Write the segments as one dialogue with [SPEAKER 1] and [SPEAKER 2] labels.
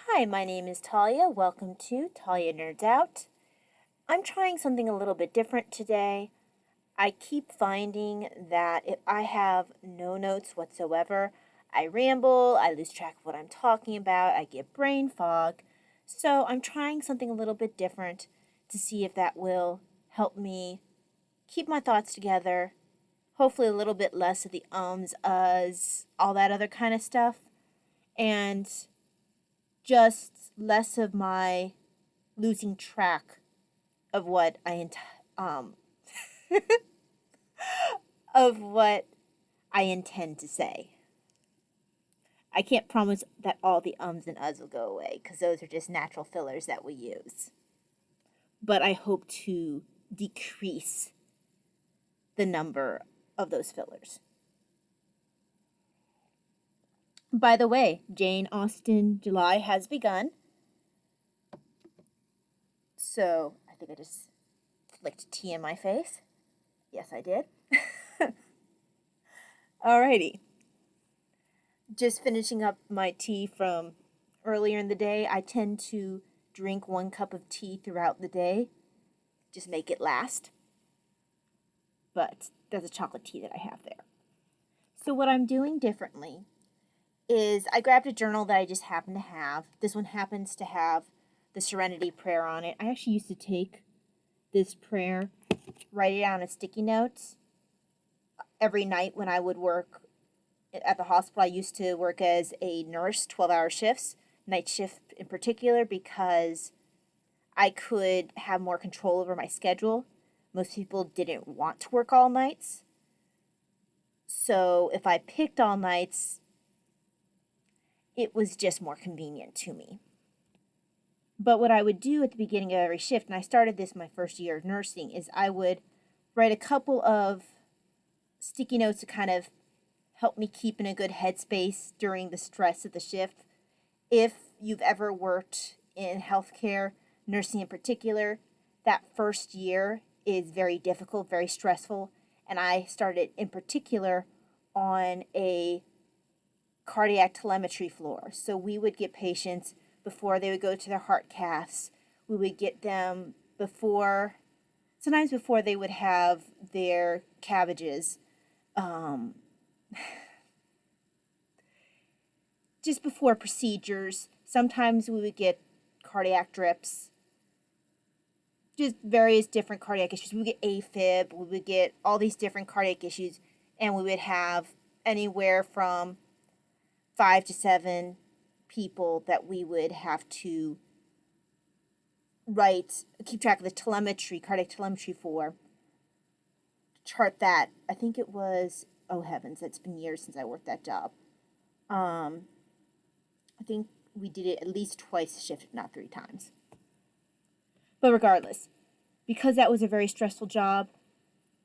[SPEAKER 1] Hi, my name is Talia. Welcome to Talia Nerds Out. I'm trying something a little bit different today. I keep finding that if I have no notes whatsoever, I ramble, I lose track of what I'm talking about, I get brain fog. So I'm trying something a little bit different to see if that will help me keep my thoughts together. Hopefully, a little bit less of the ums, uhs, all that other kind of stuff. And just less of my losing track of what um of what I intend to say. I can't promise that all the ums and uhs will go away because those are just natural fillers that we use. But I hope to decrease the number of those fillers. By the way, Jane Austen July has begun. So I think I just flicked tea in my face. Yes, I did. Alrighty. Just finishing up my tea from earlier in the day. I tend to drink 1 cup of tea throughout the day. Just make it last. But that's a chocolate tea that I have there. So what I'm doing differently is I grabbed a journal that I just happen to have. This one happens to have the Serenity Prayer on it. I actually used to take this prayer, write it on a sticky notes every night when I would work at the hospital. I used to work as a nurse, 12-hour shifts, night shift in particular, because I could have more control over my schedule. Most people didn't want to work all nights. So if I picked all nights, it was just more convenient to me. But what I would do at the beginning of every shift, and I started this my first year of nursing, is I would write a couple of sticky notes to kind of help me keep in a good headspace during the stress of the shift. If you've ever worked in healthcare, nursing in particular, that first year is very difficult, very stressful. And I started in particular on a cardiac telemetry floor. So we would get patients before they would go to their heart caths. We would get them sometimes before they would have their cabbages. Just before procedures. Sometimes we would get cardiac drips. Just various different cardiac issues. We would get AFib. We would get all these different cardiac issues. And we would have anywhere from 5 to 7 people that we would have to keep track of the telemetry, cardiac telemetry for, chart that. I think it was, oh heavens, it's been years since I worked that job. I think we did it at least twice a shift, if not 3 times. But regardless, because that was a very stressful job,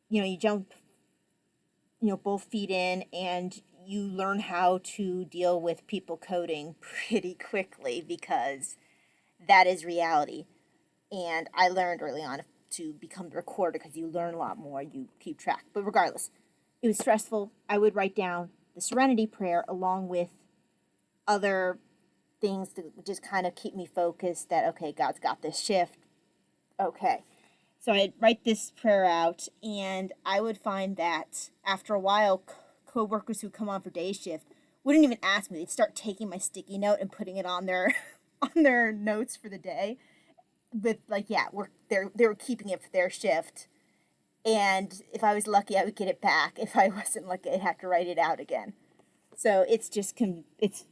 [SPEAKER 1] you jump, both feet in, and you learn how to deal with people coding pretty quickly because that is reality. And I learned early on to become the recorder because you learn a lot more, you keep track. But regardless, it was stressful. I would write down the Serenity Prayer along with other things to just kind of keep me focused that, okay, God's got this shift. Okay. So I'd write this prayer out, and I would find that after a while, co-workers who come on for day shift wouldn't even ask me. They'd start taking my sticky note and putting it on their on their notes for the day. But they were keeping it for their shift. And if I was lucky, I would get it back. If I wasn't lucky, I'd have to write it out again. So it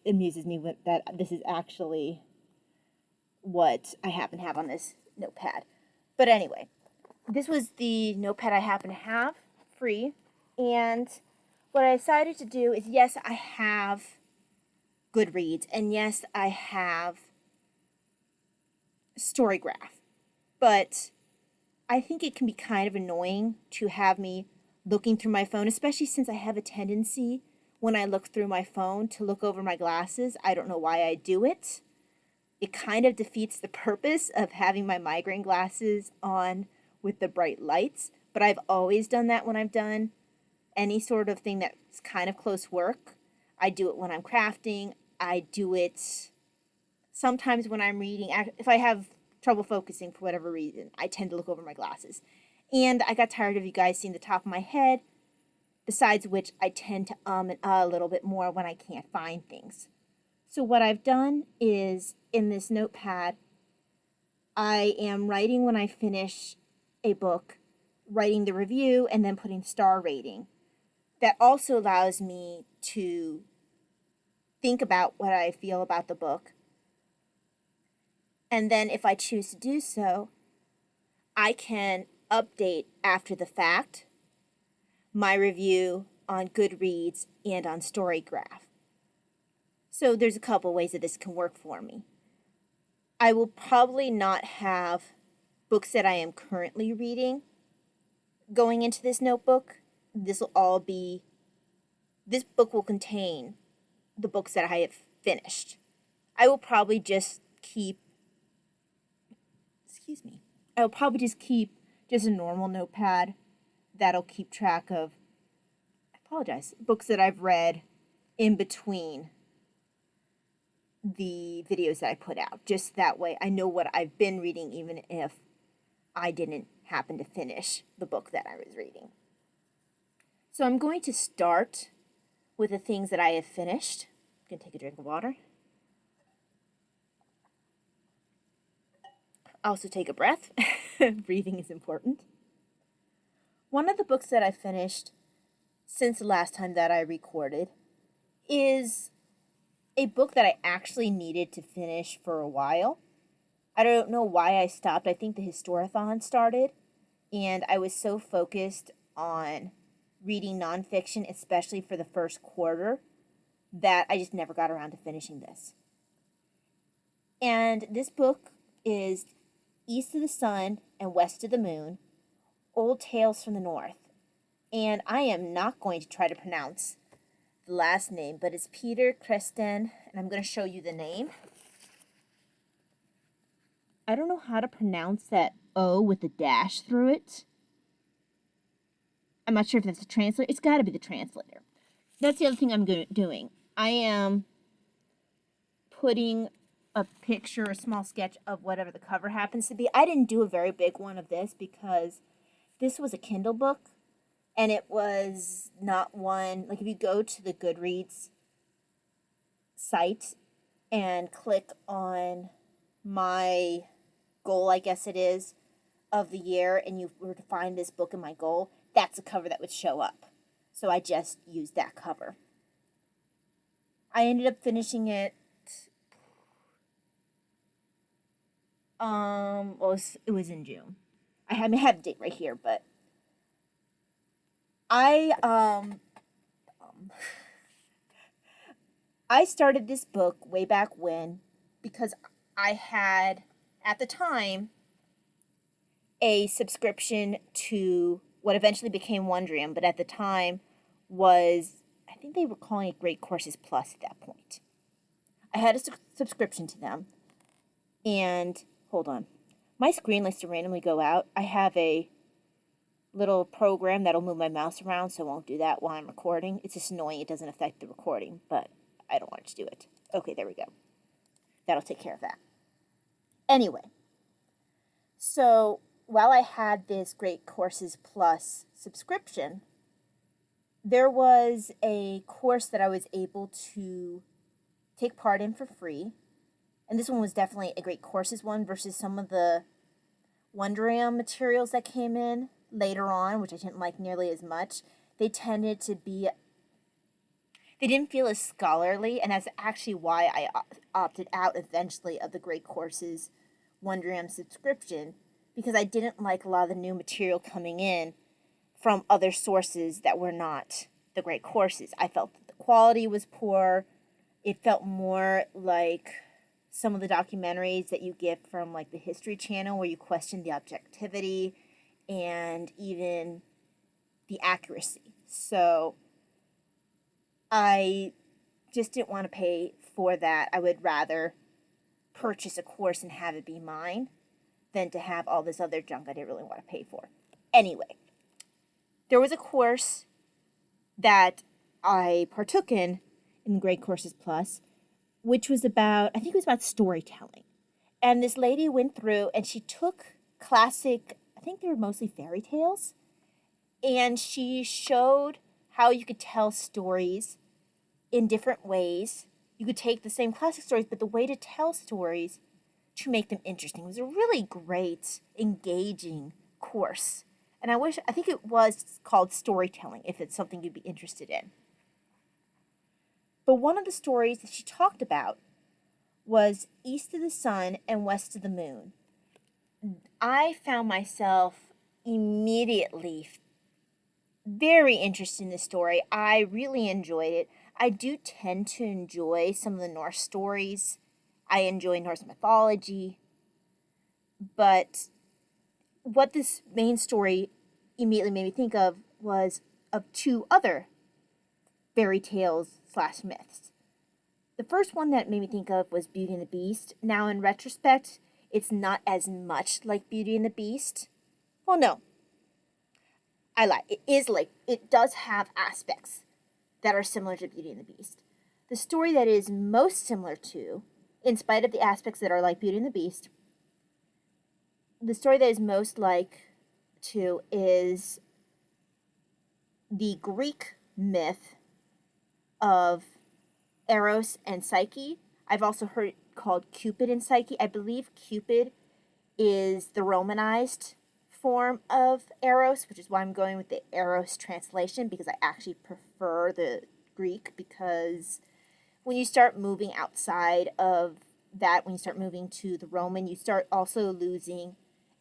[SPEAKER 1] amuses me that this is actually what I happen to have on this notepad. But anyway, this was the notepad I happen to have, free. And what I decided to do is, yes, I have Goodreads, and yes, I have Storygraph. But I think it can be kind of annoying to have me looking through my phone, especially since I have a tendency when I look through my phone to look over my glasses. I don't know why I do it. It kind of defeats the purpose of having my migraine glasses on with the bright lights. But I've always done that when I've done any sort of thing that's kind of close work. I do it when I'm crafting. I do it sometimes when I'm reading, if I have trouble focusing for whatever reason, I tend to look over my glasses. And I got tired of you guys seeing the top of my head, besides which I tend to and a little bit more when I can't find things. So what I've done is, in this notepad, I am writing when I finish a book, writing the review, and then putting star rating. That also allows me to think about what I feel about the book. And then if I choose to do so, I can update after the fact my review on Goodreads and on Storygraph. So there's a couple ways that this can work for me. I will probably not have books that I am currently reading going into this notebook. This book will contain the books that I have finished. I will probably just keep just a normal notepad that'll keep track of, books that I've read in between the videos that I put out. Just that way I know what I've been reading, even if I didn't happen to finish the book that I was reading. So I'm going to start with the things that I have finished. I'm going to take a drink of water. Also take a breath. Breathing is important. One of the books that I finished since the last time that I recorded is a book that I actually needed to finish for a while. I don't know why I stopped. I think the Historathon started, and I was so focused on reading nonfiction, especially for the first quarter, that I just never got around to finishing this. And this book is East of the Sun and West of the Moon, Old Tales from the North. And I am not going to try to pronounce the last name, but it's Peter Kresten, and I'm going to show you the name. I don't know how to pronounce that O with a dash through it. I'm not sure if that's the translator. It's got to be the translator. That's the other thing I'm doing. I am putting a picture, a small sketch of whatever the cover happens to be. I didn't do a very big one of this because this was a Kindle book, and it was not one, like if you go to the Goodreads site and click on my goal, I guess it is, of the year, and you were to find this book in my goal, that's a cover that would show up. So I just used that cover. I ended up finishing it, it was in June. I have the date right here, but I started this book way back when because I had, at the time, a subscription to what eventually became Wondrium, but at the time was, I think they were calling it Great Courses Plus at that point. I had a subscription to them, and, hold on, my screen likes to randomly go out. I have a little program that'll move my mouse around, so I won't do that while I'm recording. It's just annoying. It doesn't affect the recording, but I don't want it to do it. Okay, there we go. That'll take care of that. Anyway, so while I had this Great Courses Plus subscription, there was a course that I was able to take part in for free. And this one was definitely a Great Courses one versus some of the Wondrium materials that came in later on, which I didn't like nearly as much. They tended to be, they didn't feel as scholarly, and that's actually why I opted out eventually of the Great Courses Wondrium subscription, because I didn't like a lot of the new material coming in from other sources that were not the Great Courses. I felt that the quality was poor. It felt more like some of the documentaries that you get from like the History Channel, where you question the objectivity and even the accuracy. So I just didn't want to pay for that. I would rather purchase a course and have it be mine than to have all this other junk I didn't really want to pay for. Anyway, there was a course that I partook in Great Courses Plus, which was about, I think it was about storytelling. And this lady went through and she took classic, I think they were mostly fairy tales, and she showed how you could tell stories in different ways. You could take the same classic stories, but the way to tell stories to make them interesting. It was a really great, engaging course. And I think it was called storytelling, if it's something you'd be interested in. But one of the stories that she talked about was East of the Sun and West of the Moon. I found myself immediately very interested in this story. I really enjoyed it. I do tend to enjoy some of the Norse stories. I enjoy Norse mythology. But what this main story immediately made me think of was of two other fairy tales / myths. The first one that made me think of was Beauty and the Beast. Now, in retrospect, it's not as much like Beauty and the Beast. Well, no. I lie. It does have aspects that are similar to Beauty and the Beast. The story that is most similar to, in spite of the aspects that are like Beauty and the Beast, the story that is most like to is the Greek myth of Eros and Psyche. I've also heard it called Cupid and Psyche. I believe Cupid is the Romanized form of Eros, which is why I'm going with the Eros translation, because I actually prefer the Greek, because when you start moving outside of that, when you start moving to the Roman, you start also losing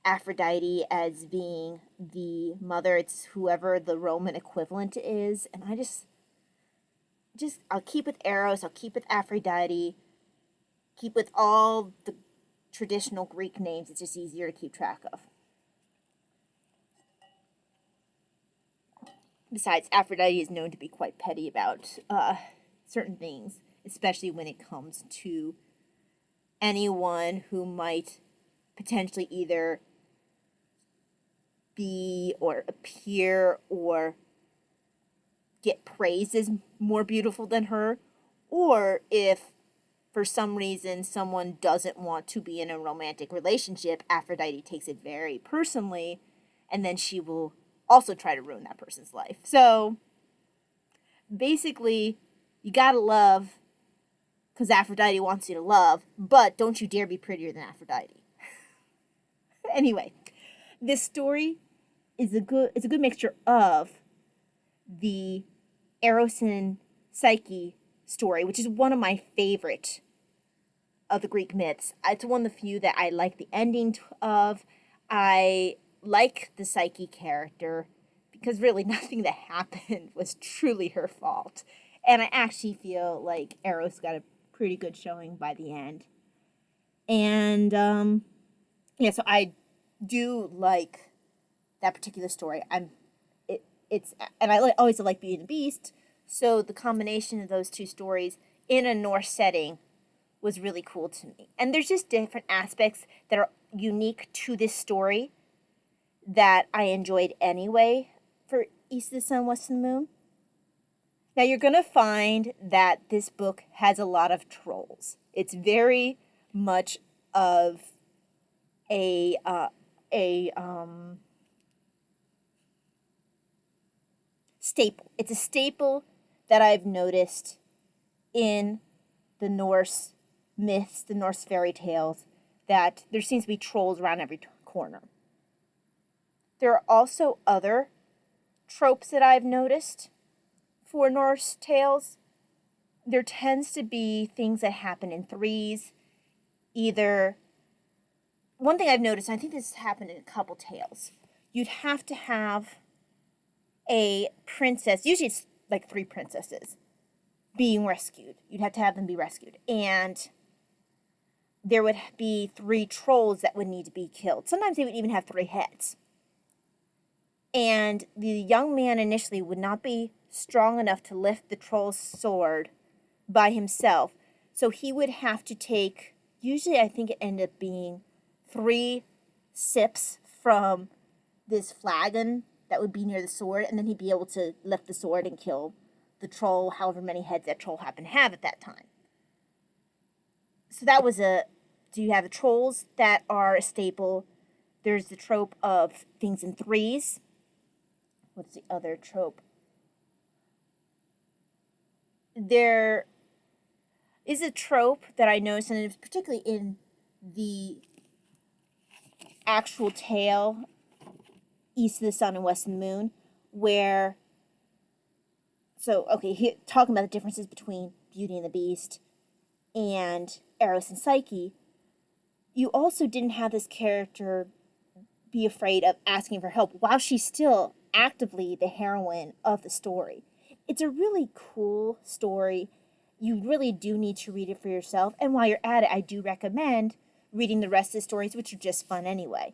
[SPEAKER 1] Aphrodite as being the mother. It's whoever the Roman equivalent is, and I just I'll keep with Eros, I'll keep with Aphrodite, keep with all the traditional Greek names. It's just easier to keep track of. Besides, Aphrodite is known to be quite petty about certain things, especially when it comes to anyone who might potentially either be or appear or get praised as more beautiful than her, or if for some reason someone doesn't want to be in a romantic relationship, Aphrodite takes it very personally, and then she will also try to ruin that person's life. So basically, you gotta love because Aphrodite wants you to love, but don't you dare be prettier than Aphrodite. Anyway, this story is a good mixture of the Eros and Psyche story, which is one of my favorite of the Greek myths. It's one of the few that I like the ending of. I like the Psyche character because really nothing that happened was truly her fault. And I actually feel like Eros got a pretty good showing by the end. And so I do like that particular story. Always like Beauty and the Beast, so the combination of those two stories in a Norse setting was really cool to me. And there's just different aspects that are unique to this story that I enjoyed anyway for East of the Sun, West of the Moon. Now you're going to find that this book has a lot of trolls. It's very much of a staple. It's a staple that I've noticed in the Norse myths, the Norse fairy tales, that there seems to be trolls around every corner. There are also other tropes that I've noticed for Norse tales. There tends to be things that happen in threes. Either, one thing I've noticed, and I think this has happened in a couple tales, you'd have to have a princess, usually it's like 3 princesses, being rescued. You'd have to have them be rescued. And there would be 3 trolls that would need to be killed. Sometimes they would even have 3 heads. And the young man initially would not be strong enough to lift the troll's sword by himself. So he would have to take, usually I think it ended up being 3 sips from this flagon that would be near the sword, and then he'd be able to lift the sword and kill the troll, however many heads that troll happened to have at that time. So that was a. Do you have the trolls that are a staple? There's the trope of things in threes. What's the other trope? There is a trope that I noticed, and it's particularly in the actual tale, East of the Sun and West of the Moon, where. So, okay, talking about the differences between Beauty and the Beast and Eros and Psyche, you also didn't have this character be afraid of asking for help while she's still actively the heroine of the story. It's a really cool story. You really do need to read it for yourself. And while you're at it, I do recommend reading the rest of the stories, which are just fun anyway.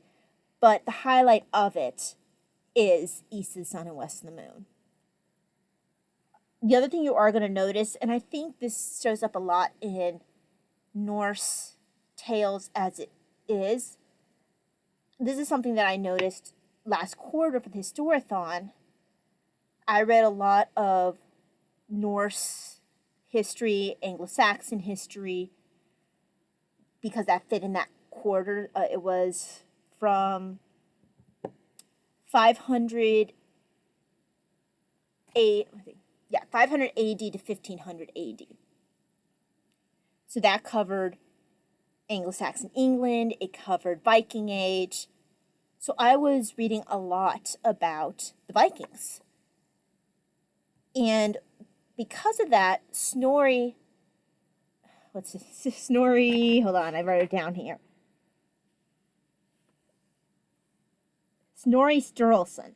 [SPEAKER 1] But the highlight of it is East of the Sun and West of the Moon. The other thing you are going to notice, and I think this shows up a lot in Norse tales as it is, this is something that I noticed last quarter for the Historathon. I read a lot of Norse history, Anglo-Saxon history, because that fit in that quarter. It was from 500 AD to 1500 AD. So that covered Anglo-Saxon England, it covered Viking Age. So I was reading a lot about the Vikings. And because of that, Snorri, hold on, I wrote it down here. Snorri Sturluson.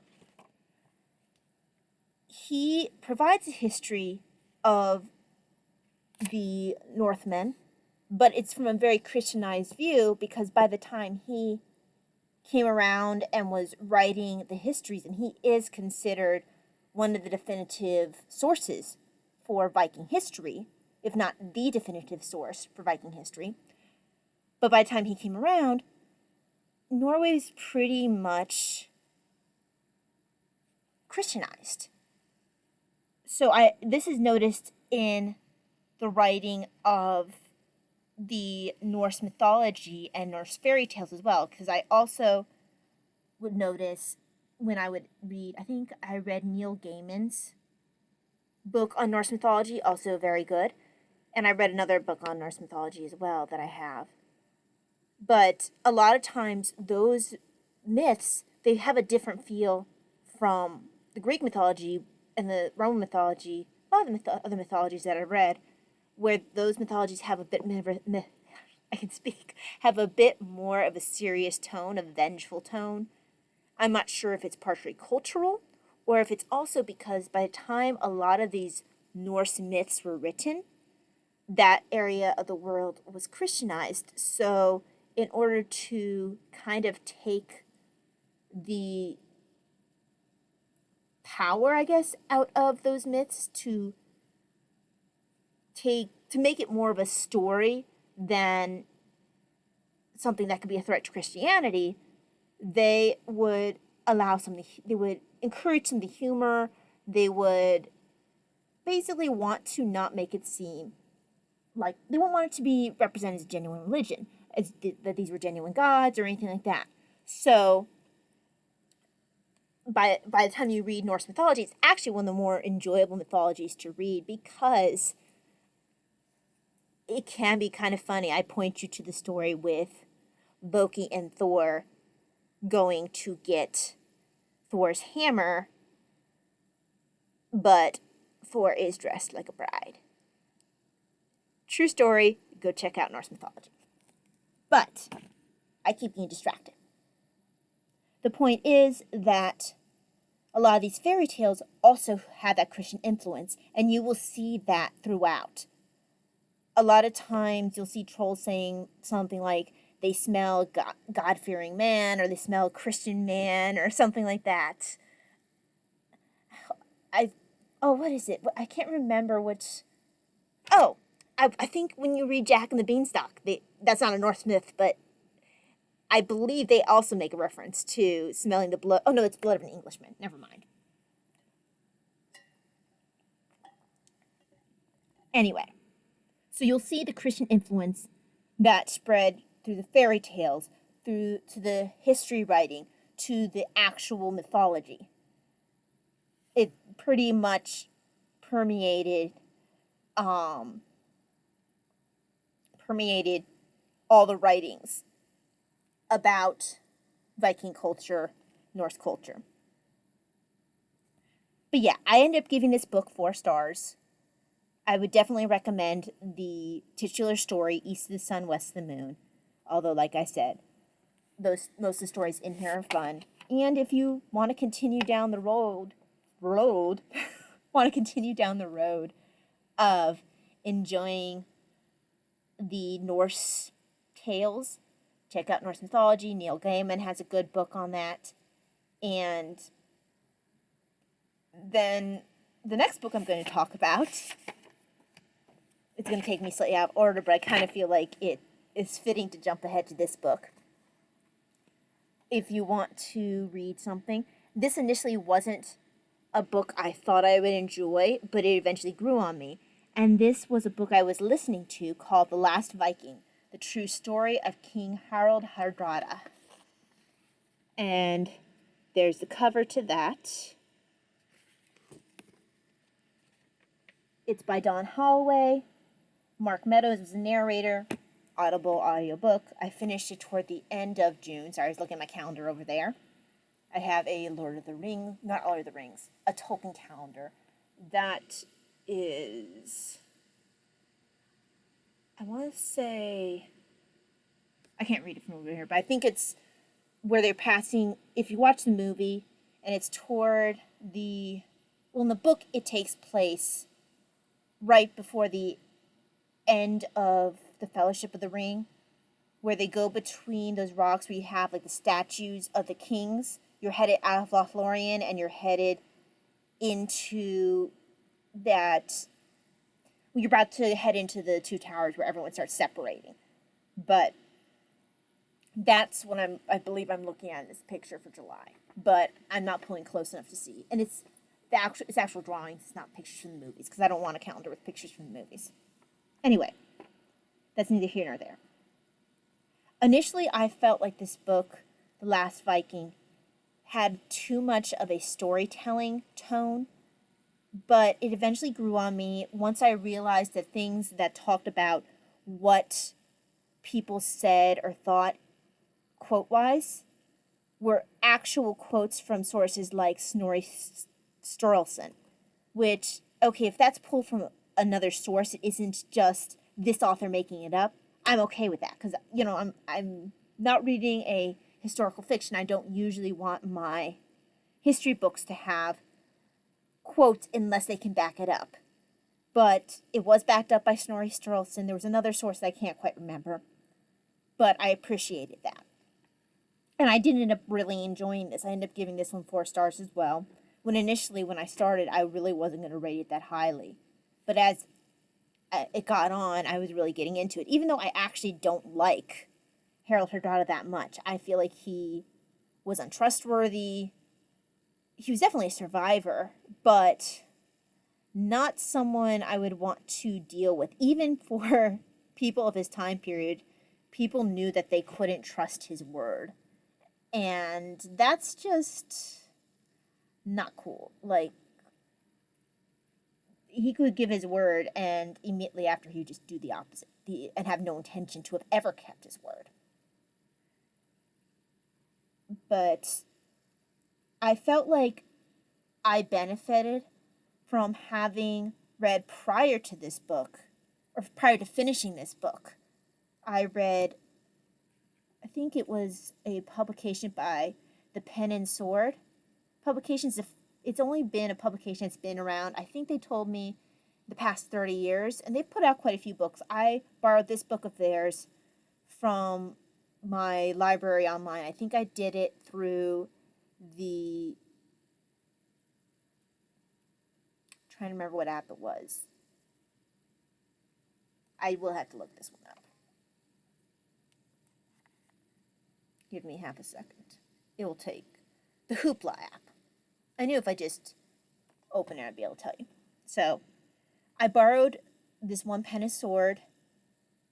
[SPEAKER 1] He provides a history of the Northmen, but it's from a very Christianized view, because by the time he came around and was writing the histories, and he is considered one of the definitive sources for Viking history, if not the definitive source for Viking history. But by the time he came around, Norway's pretty much Christianized. So this is noticed in the writing of the Norse mythology and Norse fairy tales as well, because I also would notice when I would read, I think I read Neil Gaiman's book on Norse mythology, also very good, and I read another book on Norse mythology as well that I have. But a lot of times those myths, they have a different feel from the Greek mythology and the Roman mythology, a lot of the other mythologies that I've read, where those mythologies have a bit have a bit more of a serious tone, a vengeful tone. I'm not sure if it's partially cultural, or if it's also because by the time a lot of these Norse myths were written, that area of the world was Christianized. So in order to kind of take the power, I guess, out of those myths, to make it more of a story than something that could be a threat to Christianity, they would they would encourage some of the humor, they would basically want to not make it seem like, they won't want it to be represented as a genuine religion, that these were genuine gods or anything like that. So by the time you read Norse mythology, it's actually one of the more enjoyable mythologies to read, because it can be kind of funny. I point you to the story with Loki and Thor going to get Thor's hammer, but Thor is dressed like a bride. True story, go check out Norse mythology. But I keep getting distracted. The point is that a lot of these fairy tales also have that Christian influence, and you will see that throughout. A lot of times you'll see trolls saying something like they smell God-fearing man, or they smell Christian man, or something like that. What is it? I can't remember which. I think when you read Jack and the Beanstalk, that's not a Norse myth, but I believe they also make a reference to smelling the blood. Oh, no, it's blood of an Englishman. Never mind. Anyway, so you'll see the Christian influence that spread through the fairy tales, through to the history writing, to the actual mythology. It pretty much permeated um, permeated all the writings about Viking culture, Norse culture. But yeah, I ended up giving this book 4 stars. I would definitely recommend the titular story, East of the Sun, West of the Moon. Although, like I said, most of the stories in here are fun. And if you want to continue down the road want to continue down the road of enjoying the Norse tales, check out Norse mythology. Neil Gaiman has a good book on that. And then the next book I'm going to talk about, it's going to take me slightly out of order, but I kind of feel like it is fitting to jump ahead to this book. If you want to read something, this initially wasn't a book I thought I would enjoy, but it eventually grew on me. And this was a book I was listening to called The Last Viking, The True Story of King Harald Hardrada. And there's the cover to that. It's by Don Holloway. Mark Meadows is the narrator. Audible audiobook. I finished it toward the end of June. Sorry, I was looking at my calendar over there. I have a Lord of the Rings, not Lord of the Rings, a Tolkien calendar. That is, I want to say, I can't read it from over here, but I think it's where they're passing, if you watch the movie, and it's toward the, well, in the book, it takes place right before the end of the Fellowship of the Ring, where they go between those rocks where you have like the statues of the kings. You're headed out of Lothlorien and you're headed into that, well, you're about to head into the Two Towers where everyone starts separating. But that's what I believe I'm looking at in this picture for July. But I'm not pulling close enough to see. And it's actual drawings, it's not pictures from the movies, because I don't want a calendar with pictures from the movies. Anyway, that's neither here nor there. Initially, I felt like this book, The Last Viking, had too much of a storytelling tone, but it eventually grew on me once I realized that things that talked about what people said or thought, quote-wise, were actual quotes from sources like Snorri Sturluson, which, okay, if that's pulled from another source, it isn't just this author making it up, I'm okay with that, because, you know, I'm not reading a historical fiction. I don't usually want my history books to have quotes unless they can back it up. But it was backed up by Snorri Sturluson. There was another source that I can't quite remember, but I appreciated that. And I did end up really enjoying this. I ended up giving this one 4 stars as well. When I started, I really wasn't going to rate it that highly. But as it got on, I was really getting into it. Even though I actually don't like Harald Hardrada that much. I feel like he was untrustworthy. He was definitely a survivor, but not someone I would want to deal with. Even for people of his time period, people knew that they couldn't trust his word. And that's just not cool. Like, he could give his word and immediately after he would just do the opposite and have no intention to have ever kept his word. But I felt like I benefited from having read prior to this book, or prior to finishing this book. I read, I think it was a publication by the Pen and Sword Publications. It's only been a publication that's been around, I think they told me, the past 30 years, and they've put out quite a few books. I borrowed this book of theirs from my library online. I think I did it through the, I'm trying to remember what app it was. I will have to look this one up. Give me half a second. It will take the Hoopla app. I knew if I just open it, I'd be able to tell you. So, I borrowed this one Pen and Sword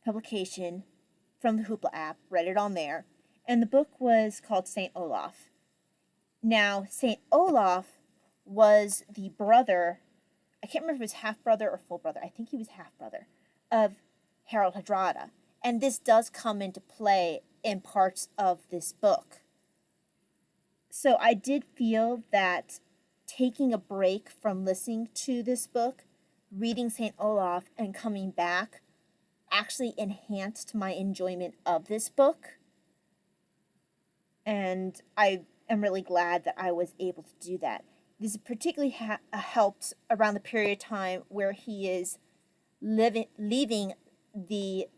[SPEAKER 1] publication from the Hoopla app, read it on there, and the book was called St. Olaf. Now, St. Olaf was the brother, I can't remember if it was half-brother or full brother, I think he was half-brother, of Harold Hardrada. And this does come into play in parts of this book. So I did feel that taking a break from listening to this book, reading St. Olaf, and coming back actually enhanced my enjoyment of this book. And I am really glad that I was able to do that. This particularly helped around the period of time where he is leaving the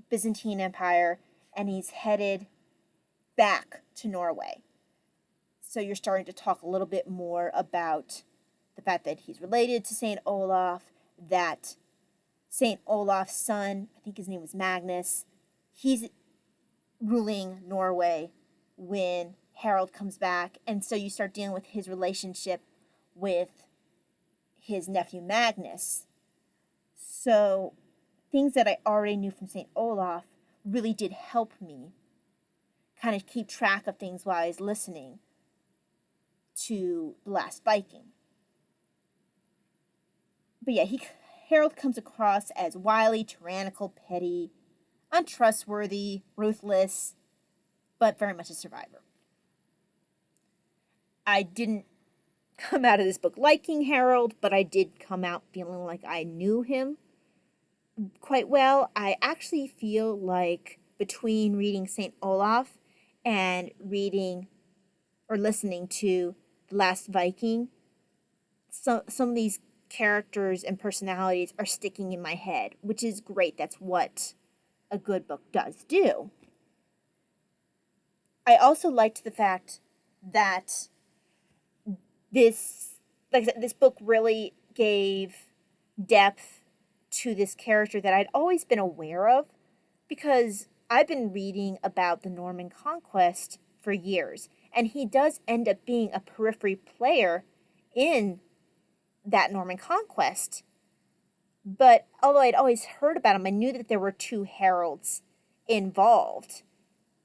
[SPEAKER 1] Byzantine Empire and he's headed back to Norway. So you're starting to talk a little bit more about the fact that he's related to St. Olaf, that St. Olaf's son, I think his name was Magnus, he's ruling Norway when Harold comes back. And so you start dealing with his relationship with his nephew Magnus. So things that I already knew from St. Olaf really did help me kind of keep track of things while I was listening to The Last Viking. But yeah, Harold comes across as wily, tyrannical, petty, untrustworthy, ruthless, but very much a survivor. I didn't come out of this book liking Harold, but I did come out feeling like I knew him quite well. I actually feel like between reading St. Olaf and reading or listening to The Last Viking, some of these characters and personalities are sticking in my head, which is great. That's what a good book does do. I also liked the fact that this book really gave depth to this character that I'd always been aware of, because I've been reading about the Norman conquest for years, and he does end up being a periphery player in that Norman conquest. But although I'd always heard about him, I knew that there were two Harolds involved.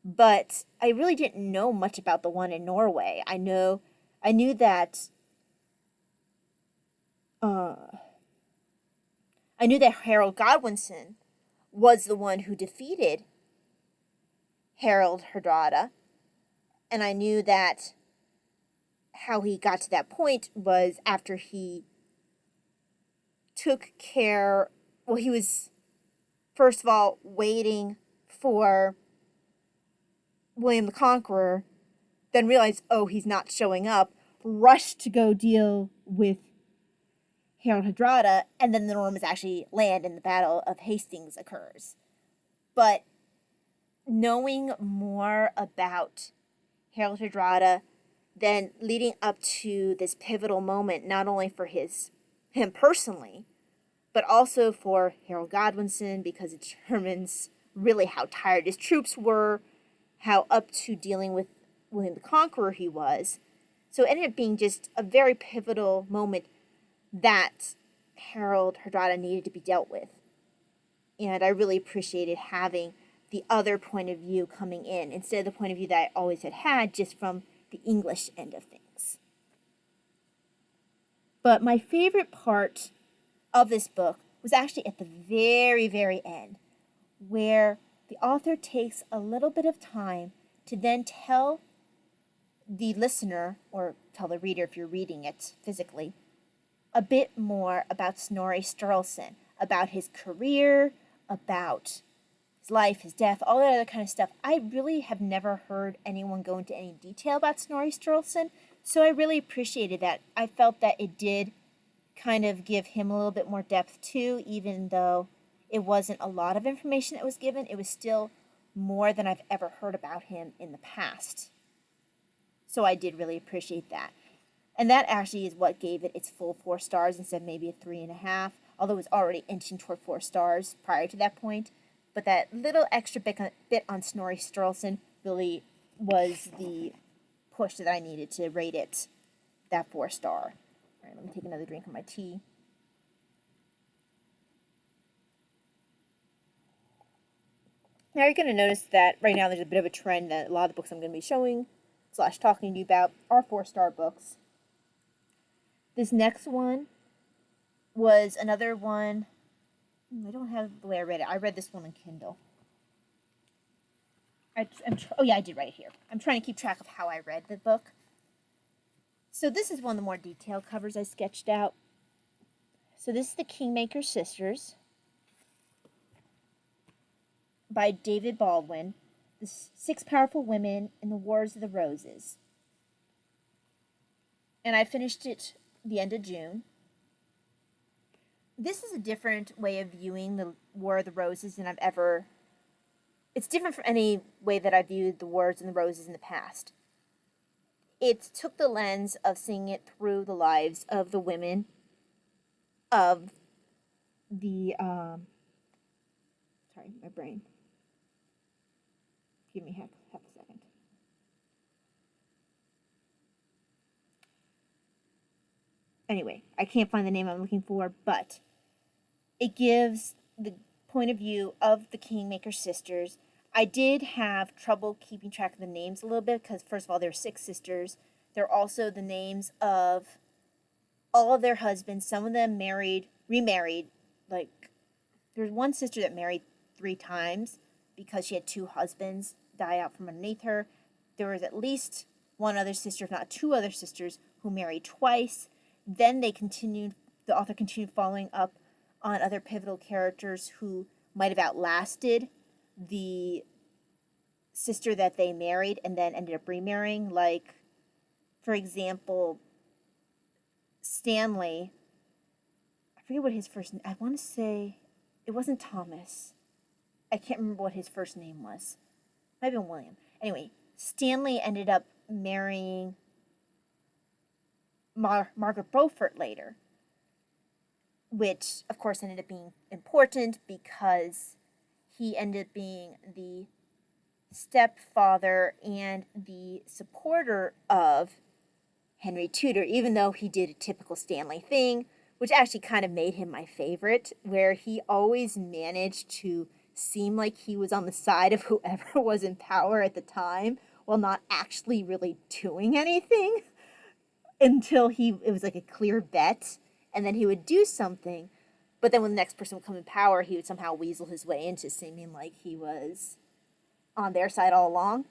[SPEAKER 1] But I really didn't know much about the one in Norway. I knew that Harold Godwinson was the one who defeated Harold Hardrada, and I knew that how he got to that point was after he took care, well, he was first of all waiting for William the Conqueror, then realized, oh, he's not showing up, rushed to go deal with Harold Hardrada, and then the Normans actually land and the Battle of Hastings occurs. But knowing more about Harold Hardrada, then leading up to this pivotal moment, not only for him personally, but also for Harold Godwinson, because it determines really how tired his troops were, how up to dealing with William the Conqueror he was. So it ended up being just a very pivotal moment that Harold Hardrada needed to be dealt with. And I really appreciated having the other point of view coming in, instead of the point of view that I always had just from the English end of things. But my favorite part of this book was actually at the very, very end, where the author takes a little bit of time to then tell the listener, or tell the reader if you're reading it physically, a bit more about Snorri Sturluson, about his career, about his life, his death, all that other kind of stuff. I really have never heard anyone go into any detail about Snorri Sturluson, so I really appreciated that. I felt that it did kind of give him a little bit more depth too, even though it wasn't a lot of information that was given. It was still more than I've ever heard about him in the past. So I did really appreciate that. And that actually is what gave it its full 4 stars instead of maybe a 3.5, although it was already inching toward 4 stars prior to that point. But that little extra bit on Snorri Sturluson really was the push that I needed to rate it that 4 star. All right, let me take another drink of my tea. Now you're going to notice that right now there's a bit of a trend that a lot of the books I'm going to be showing / talking to you about are 4-star books. This next one was another one. I don't have the way I read it. I read this one on Kindle. Oh yeah, I did write it here. I'm trying to keep track of how I read the book. So this is one of the more detailed covers I sketched out. So this is The Kingmaker Sisters by David Baldwin. The 6 Powerful Women in the Wars of the Roses. And I finished it the end of June. This is a different way of viewing the War of the Roses than I've ever... It's different from any way that I viewed the Wars and the Roses in the past. It took the lens of seeing it through the lives of the women of the... Sorry, my brain. Give me half a second. Anyway, I can't find the name I'm looking for, but it gives the point of view of the Kingmaker sisters. I did have trouble keeping track of the names a little bit because, first of all, there are 6 sisters. There are also the names of all of their husbands. Some of them remarried. Like, there's one sister that married 3 times because she had 2 husbands die out from underneath her. There was at least one other sister, if not 2 other sisters, who married twice. Then the author continued following up on other pivotal characters who might have outlasted the sister that they married and then ended up remarrying. Like, for example, Stanley, I forget what his first name, I want to say, it wasn't Thomas. I can't remember what his first name was. Might have been William. Anyway, Stanley ended up marrying Margaret Beaufort later, which, of course, ended up being important because he ended up being the stepfather and the supporter of Henry Tudor, even though he did a typical Stanley thing, which actually kind of made him my favorite, where he always managed to seem like he was on the side of whoever was in power at the time, while not actually really doing anything until it was like a clear bet, and then he would do something, but then when the next person would come in power, he would somehow weasel his way into seeming like he was on their side all along.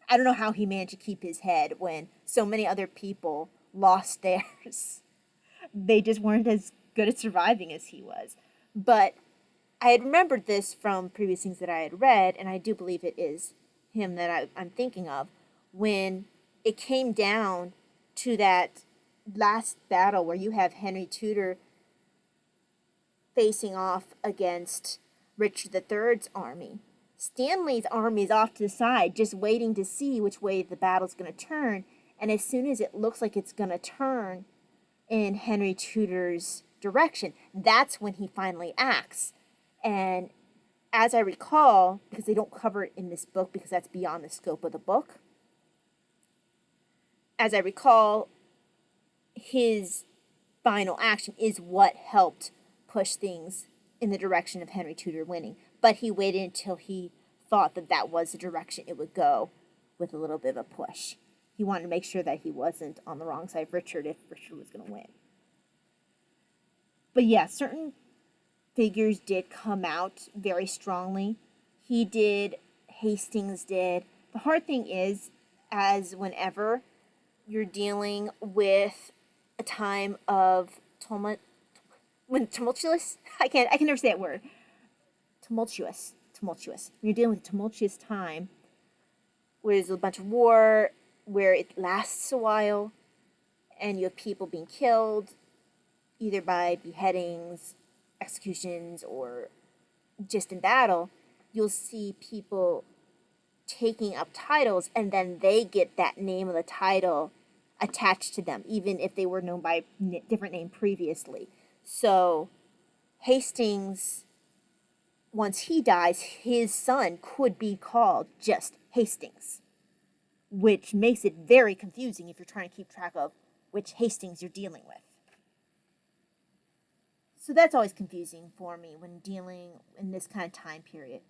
[SPEAKER 1] I don't know how he managed to keep his head when so many other people lost theirs. They just weren't as good at surviving as he was. But I had remembered this from previous things that I had read, and I do believe it is him that I'm thinking of, when it came down to that last battle where you have Henry Tudor facing off against Richard III's army. Stanley's army is off to the side, just waiting to see which way the battle's going to turn, and as soon as it looks like it's going to turn in Henry Tudor's direction, that's when he finally acts. And as I recall, because they don't cover it in this book because that's beyond the scope of the book, as I recall, his final action is what helped push things in the direction of Henry Tudor winning. But he waited until he thought that that was the direction it would go with a little bit of a push. He wanted to make sure that he wasn't on the wrong side of Richard if Richard was going to win. But yeah, certain figures did come out very strongly. He did, Hastings did. The hard thing is, as whenever you're dealing with a time of tumultuous. I can never say that word. Tumultuous. When you're dealing with a tumultuous time, where there's a bunch of war, where it lasts a while, and you have people being killed, either by beheadings, executions, or just in battle, you'll see people taking up titles, and then they get that name of the title attached to them, even if they were known by a different name previously. So Hastings, once he dies, his son could be called just Hastings, which makes it very confusing if you're trying to keep track of which Hastings you're dealing with. So that's always confusing for me when dealing in this kind of time period.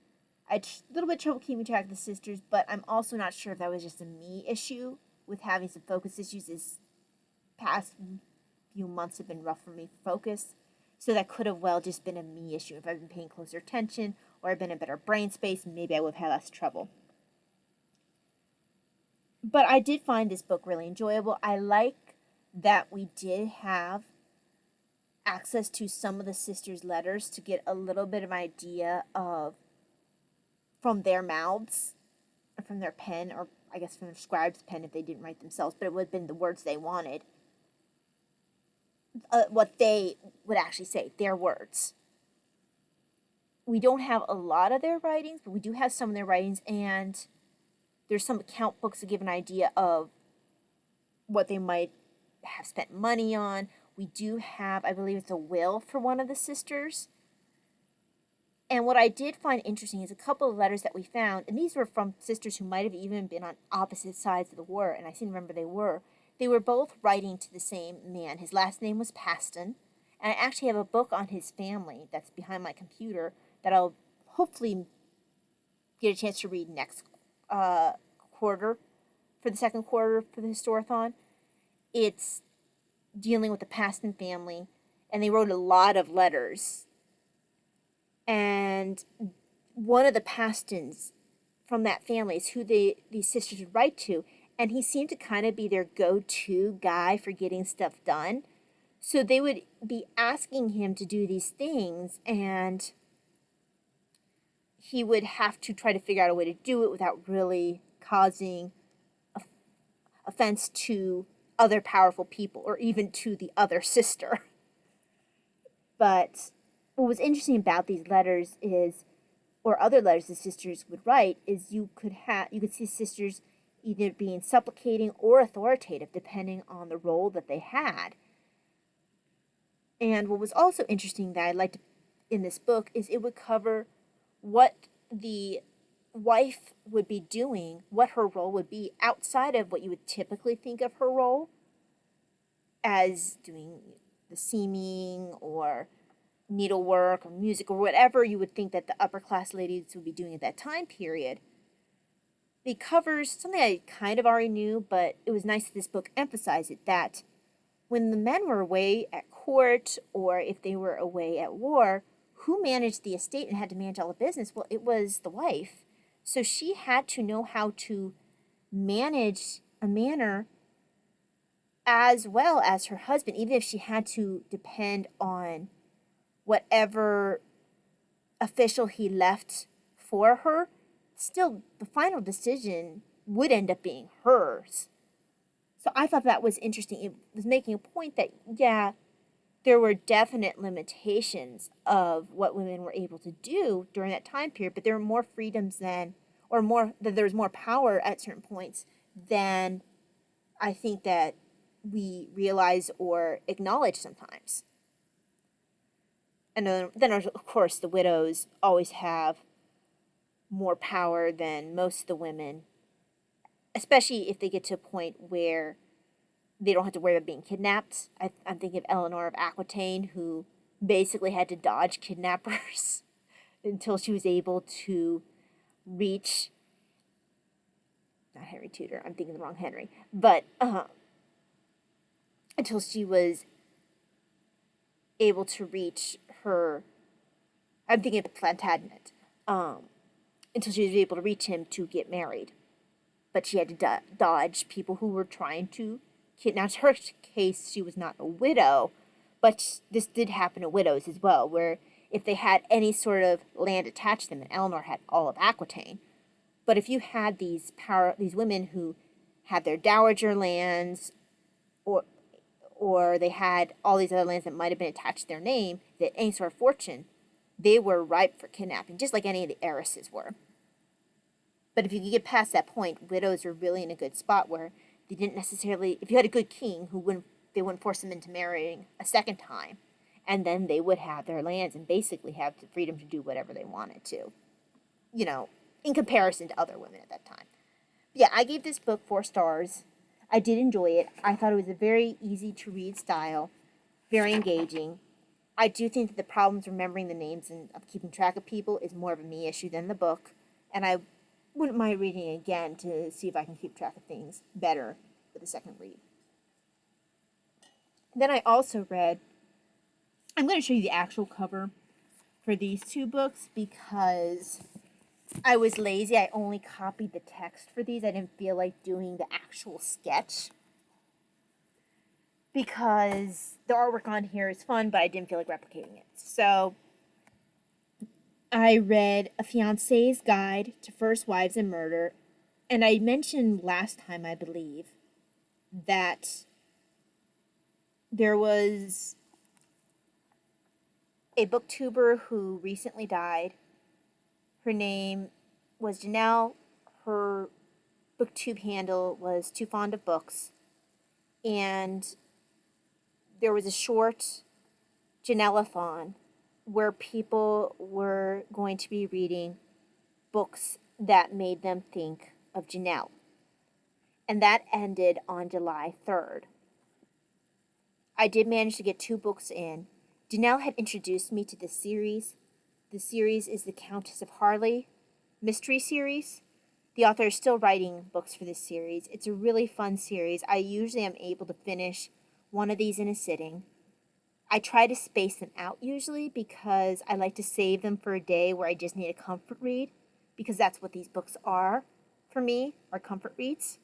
[SPEAKER 1] I had a little bit of trouble keeping track of the sisters, but I'm also not sure if that was just a me issue with having some focus issues. This past few months have been rough for me for focus. So that could have well just been a me issue. If I've been paying closer attention or I've been in better brain space, maybe I would have had less trouble. But I did find this book really enjoyable. I like that we did have access to some of the sisters' letters to get a little bit of an idea of from their mouths, or from their pen, or I guess from their scribe's pen if they didn't write themselves, but it would have been the words they wanted. What they would actually say, their words. We don't have a lot of their writings, but we do have some of their writings, and there's some account books that give an idea of what they might have spent money on. We do have, I believe it's a will for one of the sisters. And what I did find interesting is a couple of letters that we found, and these were from sisters who might have even been on opposite sides of the war, and I seem to remember they were. They were both writing to the same man. His last name was Paston, and I actually have a book on his family that's behind my computer that I'll hopefully get a chance to read next quarter, for the second quarter for the Historathon. It's dealing with the Paston family, and they wrote a lot of letters. And one of the Pastons from that family is who these sisters would write to, and he seemed to kind of be their go-to guy for getting stuff done. So they would be asking him to do these things, and he would have to try to figure out a way to do it without really causing offense to other powerful people, or even to the other sister. But what was interesting about these letters is, or other letters the sisters would write, is you could see sisters either being supplicating or authoritative, depending on the role that they had. And what was also interesting that I liked in this book is it would cover what the wife would be doing, what her role would be outside of what you would typically think of her role as doing the seaming or needlework or music or whatever you would think that the upper class ladies would be doing at that time period. It covers something I kind of already knew, but it was nice that this book emphasized it, that when the men were away at court or if they were away at war, who managed the estate and had to manage all the business? Well, it was the wife. So she had to know how to manage a manor as well as her husband, even if she had to depend on whatever official he left for her. Still, the final decision would end up being hers. So I thought that was interesting. It was making a point that, yeah, there were definite limitations of what women were able to do during that time period, but there were more freedoms then, or more, that there was more power at certain points than I think that we realize or acknowledge sometimes. And then of course, the widows always have more power than most of the women, especially if they get to a point where they don't have to worry about being kidnapped. I'm thinking of Eleanor of Aquitaine, who basically had to dodge kidnappers until she was able to reach, not Henry Tudor, I'm thinking the wrong Henry, but until she was able to reach her, I'm thinking of the Plantagenet, until she was able to reach him to get married. But she had to dodge people who were trying to kidnap. In her case, she was not a widow, but this did happen to widows as well, where if they had any sort of land attached to them, and Eleanor had all of Aquitaine, but if you had these women who had their dowager lands, or they had all these other lands that might have been attached to their name, that any sort of fortune, they were ripe for kidnapping, just like any of the heiresses were. But if you could get past that point, widows were really in a good spot where they didn't necessarily, if you had a good king, they wouldn't force them into marrying a second time, and then they would have their lands and basically have the freedom to do whatever they wanted to, in comparison to other women at that time. But yeah, I gave this book 4 stars. I did enjoy it. I thought it was a very easy to read style, very engaging. I do think that the problems remembering the names and of keeping track of people is more of a me issue than the book. And I wouldn't mind reading it again to see if I can keep track of things better with the second read. Then I also read, I'm going to show you the actual cover for these two books because I was lazy. I only copied the text for these. I didn't feel like doing the actual sketch because the artwork on here is fun, but I didn't feel like replicating it. So I read A Fiancé's Guide to First Wives and Murder, and I mentioned last time, I believe, that there was a booktuber who recently died. Her name was Janelle. Her booktube handle was Too Fond of Books. And there was a short Janelle-a-thon where people were going to be reading books that made them think of Janelle. And that ended on July 3rd. I did manage to get 2 books in. Janelle had introduced me to this series. The series is the Countess of Harley mystery series. The author is still writing books for this series. It's a really fun series. I usually am able to finish one of these in a sitting. I try to space them out usually because I like to save them for a day where I just need a comfort read, because that's what these books are for me, are comfort reads.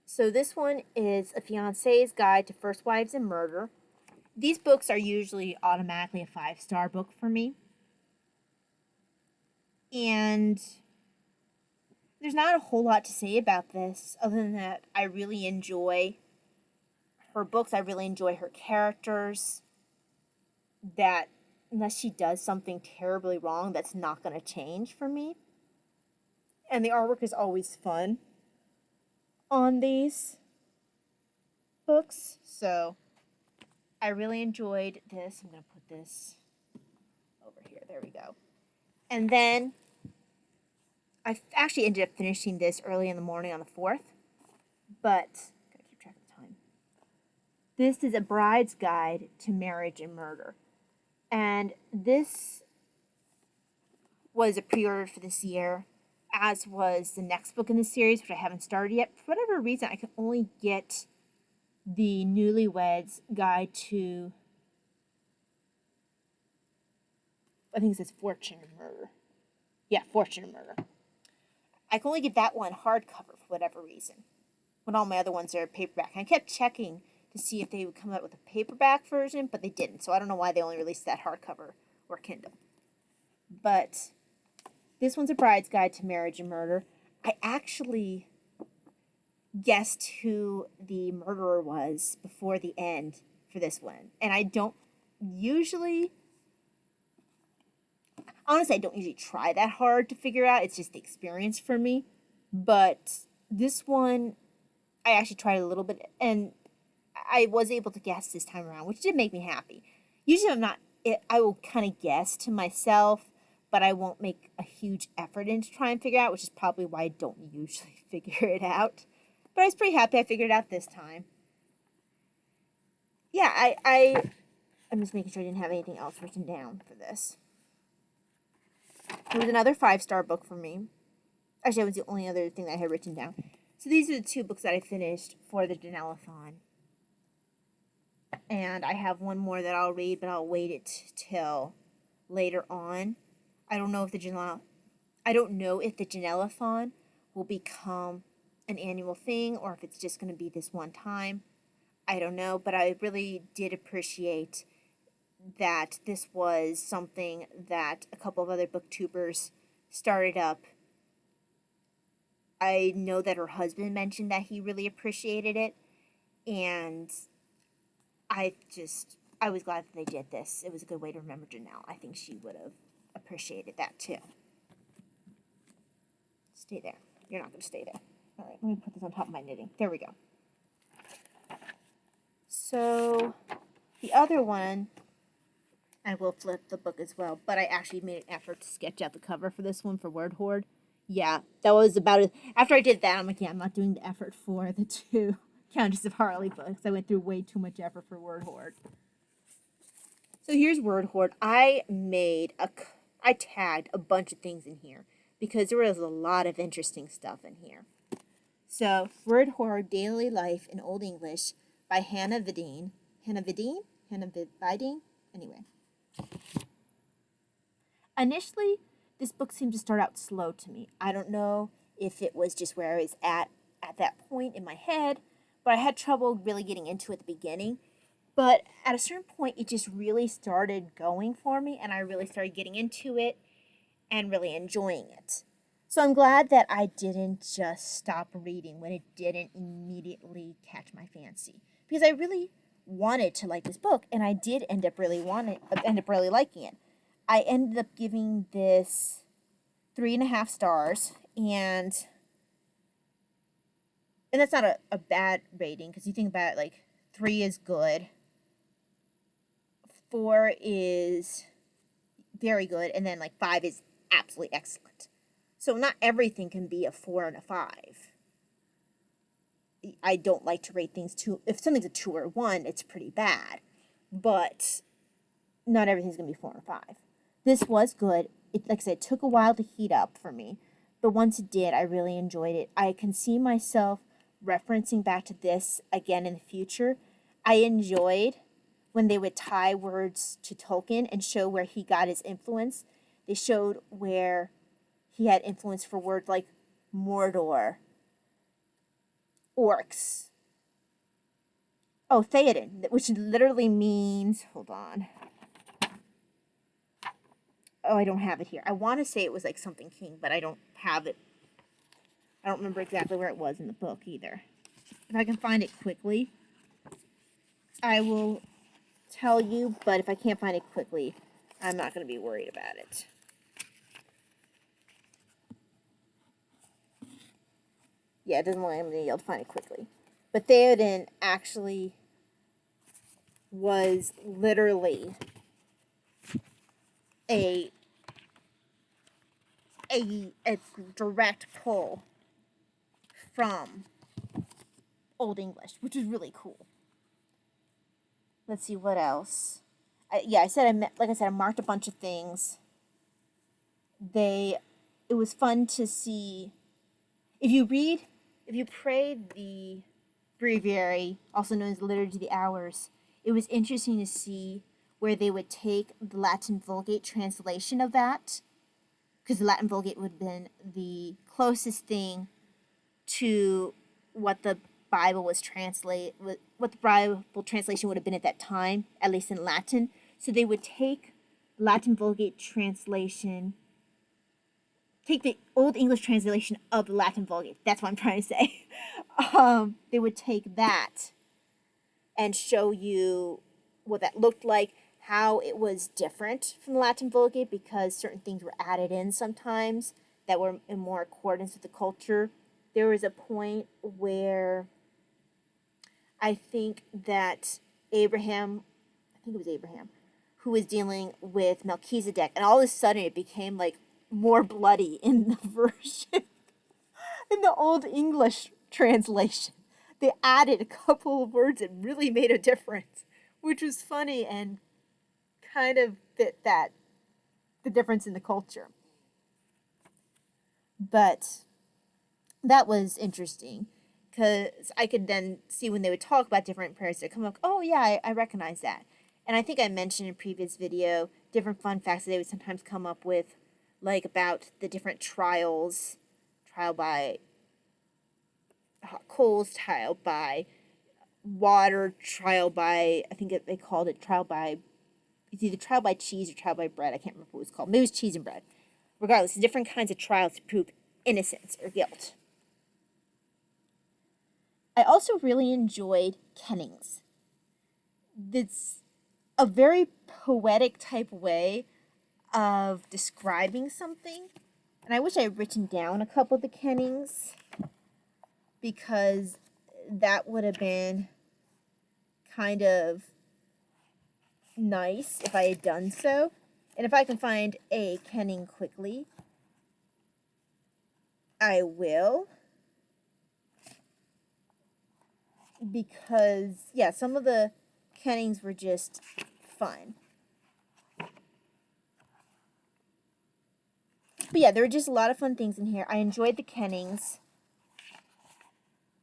[SPEAKER 1] So this one is A Fiancé's Guide to First Wives and Murder. These books are usually automatically a 5-star book for me. And there's not a whole lot to say about this other than that I really enjoy her books. I really enjoy her characters. That unless she does something terribly wrong, that's not going to change for me. And the artwork is always fun on these books. So I really enjoyed this. I'm going to put this over here. There we go. And then I actually ended up finishing this early in the morning on the 4th. But gotta keep track of time. This is A Bride's Guide to Marriage and Murder. And this was a pre-order for this year, as was the next book in the series, which I haven't started yet. For whatever reason, I can only get the Newlyweds Guide to, I think it says Fortune and Murder. Yeah, Fortune and Murder. I can only get that one hardcover for whatever reason, when all my other ones are paperback. And I kept checking to see if they would come out with a paperback version, but they didn't. So I don't know why they only released that hardcover or Kindle. But this one's A Bride's Guide to Marriage and Murder. I actually guessed who the murderer was before the end for this one. And I don't usually, honestly, I don't usually try that hard to figure out. It's just the experience for me. But this one, I actually tried a little bit, and I was able to guess this time around, which did make me happy. Usually I will kind of guess to myself, but I won't make a huge effort into trying to figure it out, which is probably why I don't usually figure it out. But I was pretty happy I figured it out this time. Yeah, I'm just making sure I didn't have anything else written down for this. It was another 5-star book for me. Actually, that was the only other thing that I had written down. So these are the 2 books that I finished for the Janelle-a-thon. And I have one more that I'll read, but I'll wait it till later on. I don't know if the Janelle-a-thon will become an annual thing or if it's just going to be this one time. I don't know, but I really did appreciate that this was something that a couple of other booktubers started up. I know that her husband mentioned that he really appreciated it, and I was glad that they did this. It was a good way to remember Janelle. I think she would have appreciated that too. Stay there. You're not going to stay there. All right, let me put this on top of my knitting. There we go. So the other one, I will flip the book as well, but I actually made an effort to sketch out the cover for this one for Word Horde. Yeah, that was about it. After I did that, I'm like, yeah, I'm not doing the effort for the 2 Countess of Harley books. I went through way too much effort for Word Horde. So here's Word Horde. I made a I tagged a bunch of things in here because there was a lot of interesting stuff in here. So, Word Horror Daily Life in Old English by Hannah Vidine. Hannah Vidine? Anyway. Initially, this book seemed to start out slow to me. I don't know if it was just where I was at that point in my head, but I had trouble really getting into it at the beginning. But at a certain point, it just really started going for me, and I really started getting into it and really enjoying it. So I'm glad that I didn't just stop reading when it didn't immediately catch my fancy, because I really wanted to like this book, and I did end up really liking it. I ended up giving this 3.5 stars, and that's not a bad rating, because you think about it, like 3 is good, 4 is very good, and then like 5 is absolutely excellent. So not everything can be a 4 and a 5. I don't like to rate things if something's a 2 or 1, it's pretty bad. But not everything's going to be 4 or 5. This was good. It, like I said, it took a while to heat up for me. But once it did, I really enjoyed it. I can see myself referencing back to this again in the future. I enjoyed when they would tie words to Tolkien and show where he got his influence. They showed where he had influence for words like Mordor, orcs. Oh, Theoden, which literally means, hold on. Oh, I don't have it here. I want to say it was like something king, but I don't have it. I don't remember exactly where it was in the book either. If I can find it quickly, I will tell you, but if I can't find it quickly, I'm not going to be worried about it. Yeah, it doesn't want me to be able to find it quickly. But Theoden actually was literally a direct pull from Old English, which is really cool. Let's see what else. I marked a bunch of things. It was fun to see. If you pray the breviary, also known as the Liturgy of the Hours, it was interesting to see where they would take the Latin Vulgate translation of that, because the Latin Vulgate would have been the closest thing to what the Bible was what the Bible translation would have been at that time, at least in Latin. So they would take Latin Vulgate translation, take the Old English translation of the Latin Vulgate. That's what I'm trying to say. They would take that and show you what that looked like, how it was different from the Latin Vulgate, because certain things were added in sometimes that were in more accordance with the culture. There was a point where I think Abraham, who was dealing with Melchizedek, and all of a sudden it became like more bloody in the version, in the Old English translation. They added a couple of words that really made a difference, which was funny and kind of fit the difference in the culture. But that was interesting, because I could then see when they would talk about different prayers, they'd come up, oh yeah, I recognize that. And I think I mentioned in a previous video different fun facts that they would sometimes come up with, like about the different trials, trial by hot coals, trial by water, trial by, I think they called it trial by, it's either trial by cheese or trial by bread. I can't remember what it was called. Maybe it was cheese and bread. Regardless, different kinds of trials to prove innocence or guilt. I also really enjoyed kennings. It's a very poetic type way of describing something. And I wish I had written down a couple of the kennings, because that would have been kind of nice if I had done so. And if I can find a kenning quickly, I will. Because, yeah, some of the kennings were just fun. But yeah, there were just a lot of fun things in here. I enjoyed the kennings.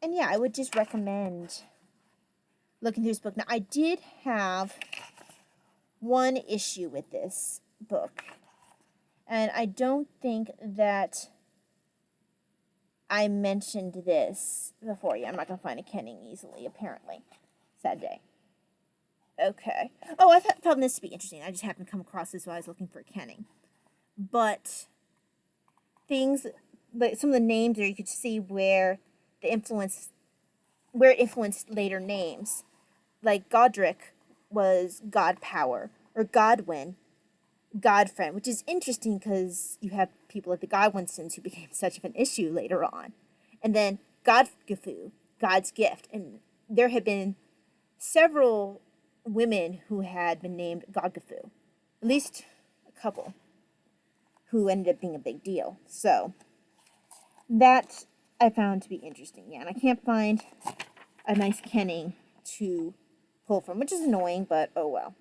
[SPEAKER 1] And yeah, I would just recommend looking through this book. Now, I did have one issue with this book. And I don't think that I mentioned this before. Yeah, I'm not going to find a kenning easily, apparently. Sad day. Okay. Oh, I found this to be interesting. I just happened to come across this while I was looking for a kenning. But things, like some of the names there, you could see where it influenced later names. Like Godric was God Power, or Godwin, Godfriend, which is interesting because you have people like the Godwinsons who became such of an issue later on. And then Godgifu, God's Gift. And there had been several women who had been named Godgifu. At least a couple who ended up being a big deal. So that I found to be interesting. Yeah, and I can't find a nice kenning to pull from, which is annoying, but oh well.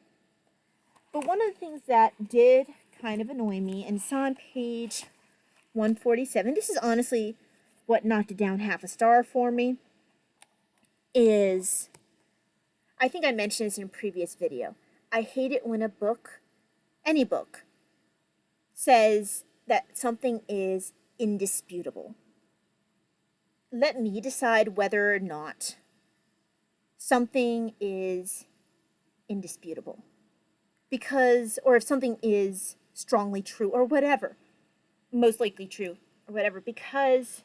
[SPEAKER 1] But one of the things that did kind of annoy me, and it's on page 147, this is honestly what knocked it down half a star for me, is, I think I mentioned this in a previous video, I hate it when a book, any book, says that something is indisputable. Let me decide whether or not something is indisputable. Because, or if something is strongly true, or whatever, most likely true, or whatever, because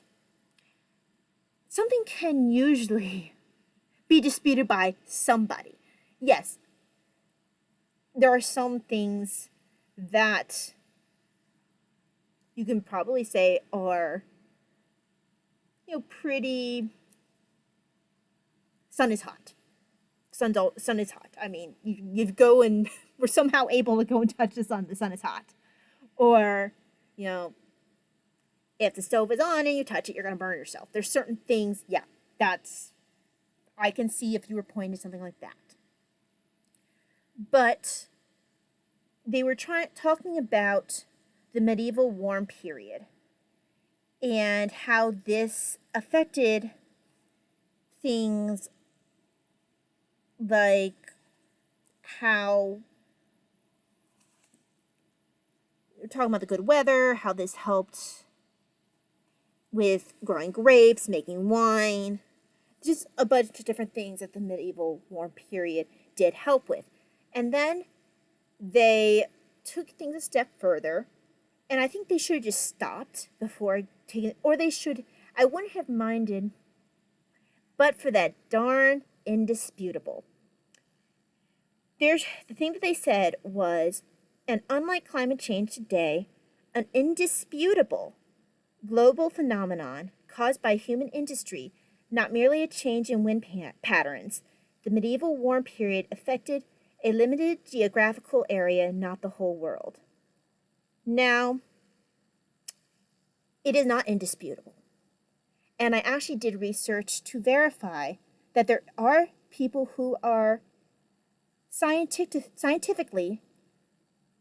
[SPEAKER 1] something can usually be disputed by somebody. Yes, there are some things that you can probably say are, pretty, sun is hot. Sun is hot. I mean, you go and we're somehow able to go and touch the sun is hot. Or, if the stove is on and you touch it, you're going to burn yourself. There's certain things, yeah, I can see if you were pointing to something like that. But they were talking about the medieval warm period and how this affected things like how we're talking about the good weather, how this helped with growing grapes, making wine, just a bunch of different things that the medieval warm period did help with. And then they took things a step further, and I think they should have just stopped before taking, or they should, I wouldn't have minded, but for that darn indisputable. The thing that they said was, and unlike climate change today, an indisputable global phenomenon caused by human industry, not merely a change in wind patterns. The medieval warm period affected a limited geographical area, not the whole world. Now, it is not indisputable. And I actually did research to verify that there are people who are scientifically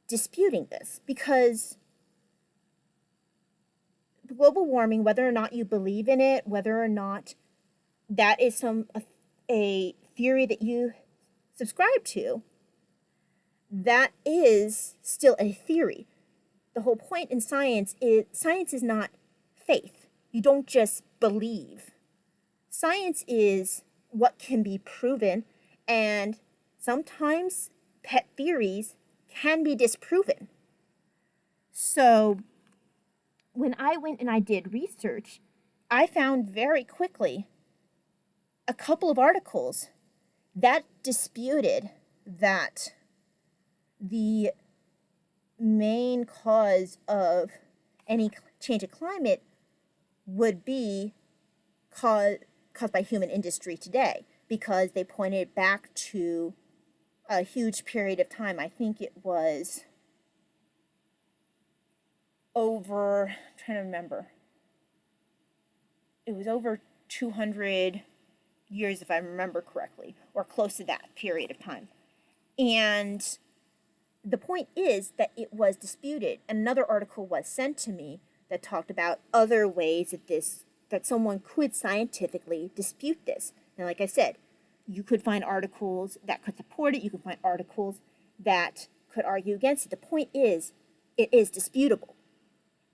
[SPEAKER 1] disputing this, because global warming, whether or not you believe in it, whether or not that is a theory that you subscribe to, that is still a theory. The whole point in science is not faith. You don't just believe. Science is what can be proven, and sometimes pet theories can be disproven. So when I went and I did research, I found very quickly a couple of articles that disputed that the main cause of any change of climate would be caused by human industry today, because they pointed back to a huge period of time. I think it was over, I'm trying to remember, it was over 200 years, if I remember correctly, or close to that period of time. And the point is that it was disputed. Another article was sent to me that talked about other ways that someone could scientifically dispute this. And like I said, you could find articles that could support it. You could find articles that could argue against it. The point is, it is disputable.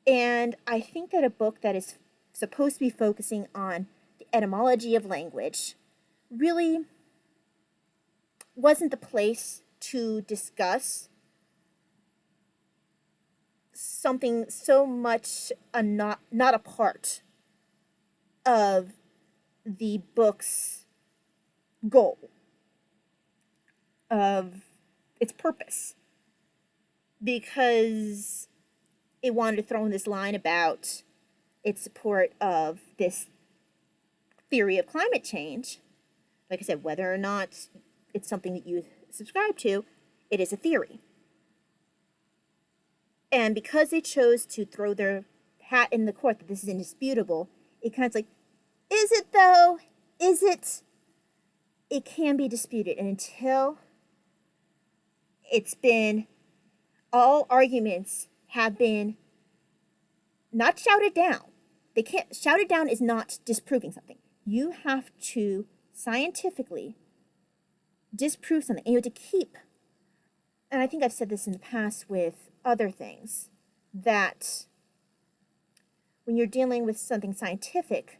[SPEAKER 1] And I think that a book that is supposed to be focusing on the etymology of language really wasn't the place to discuss something so much not a part of the book's goal, of its purpose, because it wanted to throw in this line about its support of this theory of climate change. Like I said, whether or not it's something that you subscribe to, it is a theory. And because they chose to throw their hat in the court that this is indisputable, it kind of like, is it though? Is it? It can be disputed. And until it's been, all arguments have been not shouted down. They can't, shouted down is not disproving something. You have to scientifically disprove something. And you have to keep, and I think I've said this in the past with other things, that when you're dealing with something scientific,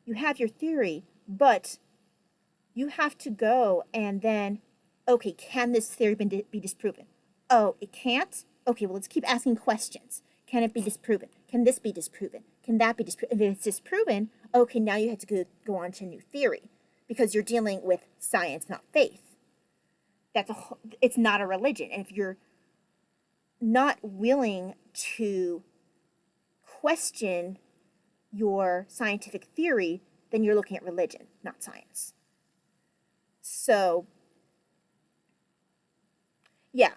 [SPEAKER 1] you have your theory, but you have to go and then, okay, can this theory be disproven? Oh, it can't? Okay, well, let's keep asking questions. Can it be disproven? Can this be disproven? Can that be disproven? If it's disproven, okay, now you have to go on to a new theory, because you're dealing with science, not faith. It's not a religion. And if you're not willing to question your scientific theory, then you're looking at religion, not science. So, yeah,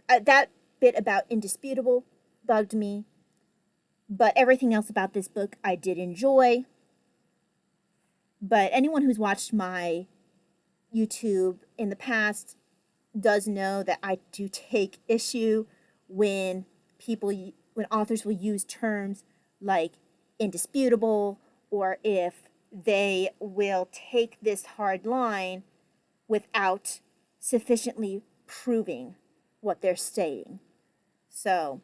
[SPEAKER 1] that bit about indisputable bugged me, but everything else about this book I did enjoy. But anyone who's watched my YouTube in the past does know that I do take issue when authors will use terms like indisputable, or if they will take this hard line without sufficiently proving what they're stating. So,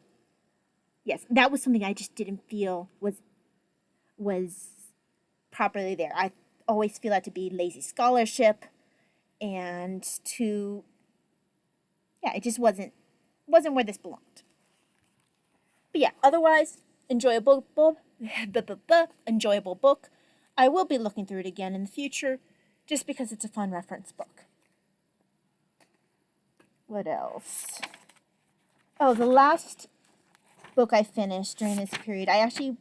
[SPEAKER 1] yes, that was something I just didn't feel was properly there. I always feel that to be lazy scholarship, and it just wasn't where this belonged. But yeah, otherwise, enjoyable book. I will be looking through it again in the future, just because it's a fun reference book. What else? Oh, the last book I finished during this period, I actually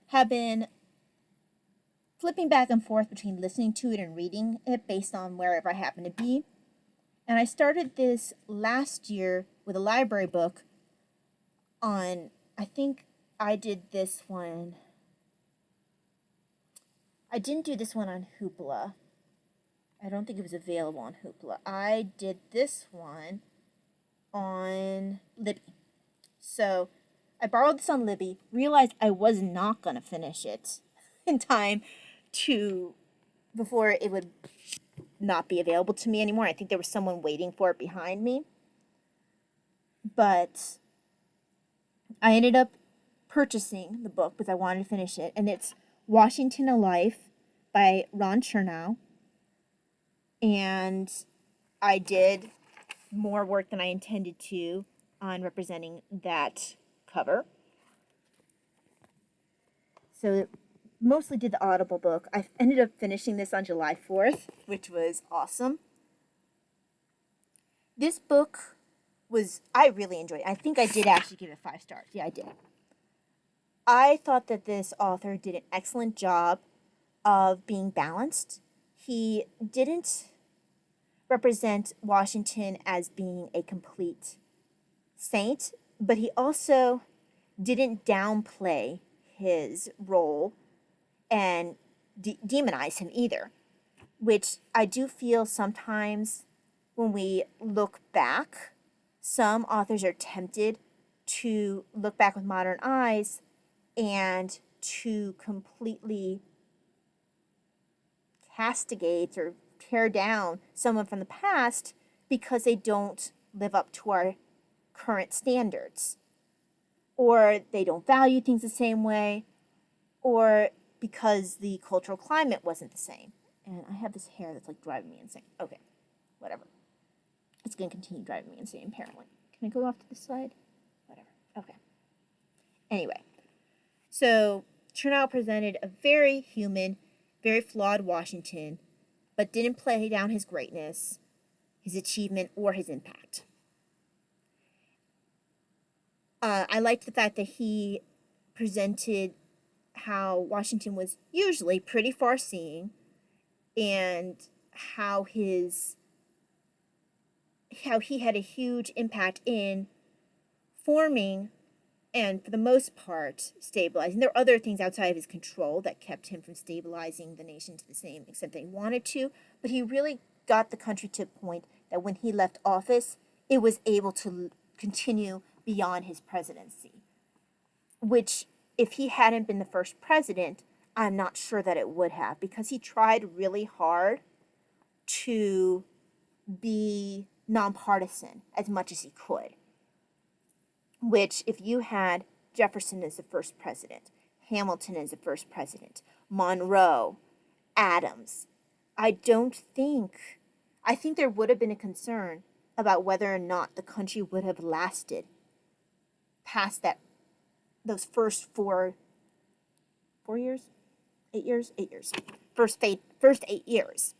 [SPEAKER 1] have been flipping back and forth between listening to it and reading it based on wherever I happen to be. And I started this last year with a library book on, I think I did this one. I didn't do this one on Hoopla. I don't think it was available on Hoopla. I did this one on Libby. So I borrowed this on Libby, realized I was not going to finish it in time before it would not be available to me anymore. I think there was someone waiting for it behind me. But I ended up purchasing the book because I wanted to finish it, and it's Washington a Life by Ron Chernow. And I did more work than I intended to on representing that cover. So mostly did the Audible book. I ended up finishing this on July 4th, which was awesome. This book I really enjoyed it. I think I did actually give it 5 stars. Yeah, I did. I thought that this author did an excellent job of being balanced. He didn't represent Washington as being a complete saint, but he also didn't downplay his role and demonize him either, which I do feel sometimes when we look back some authors are tempted to look back with modern eyes and to completely castigate or tear down someone from the past because they don't live up to our current standards, or they don't value things the same way, or because the cultural climate wasn't the same. And I have this hair that's like driving me insane. Okay, whatever. It's going to continue driving me insane, apparently. Can I go off to the side? Whatever. Okay. Anyway, so Chernow presented a very human, very flawed Washington, but didn't play down his greatness, his achievement, or his impact. I liked the fact that he presented how Washington was usually pretty far-seeing, and how he had a huge impact in forming and, for the most part, stabilizing. There were other things outside of his control that kept him from stabilizing the nation to the same extent that he wanted to, but he really got the country to a point that when he left office, it was able to continue beyond his presidency, which, if he hadn't been the first president, I'm not sure that it would have, because he tried really hard to be nonpartisan as much as he could. Which, if you had Jefferson as the first president, Hamilton as the first president, Monroe, Adams, I think there would have been a concern about whether or not the country would have lasted past those first 8 years, first 8 years,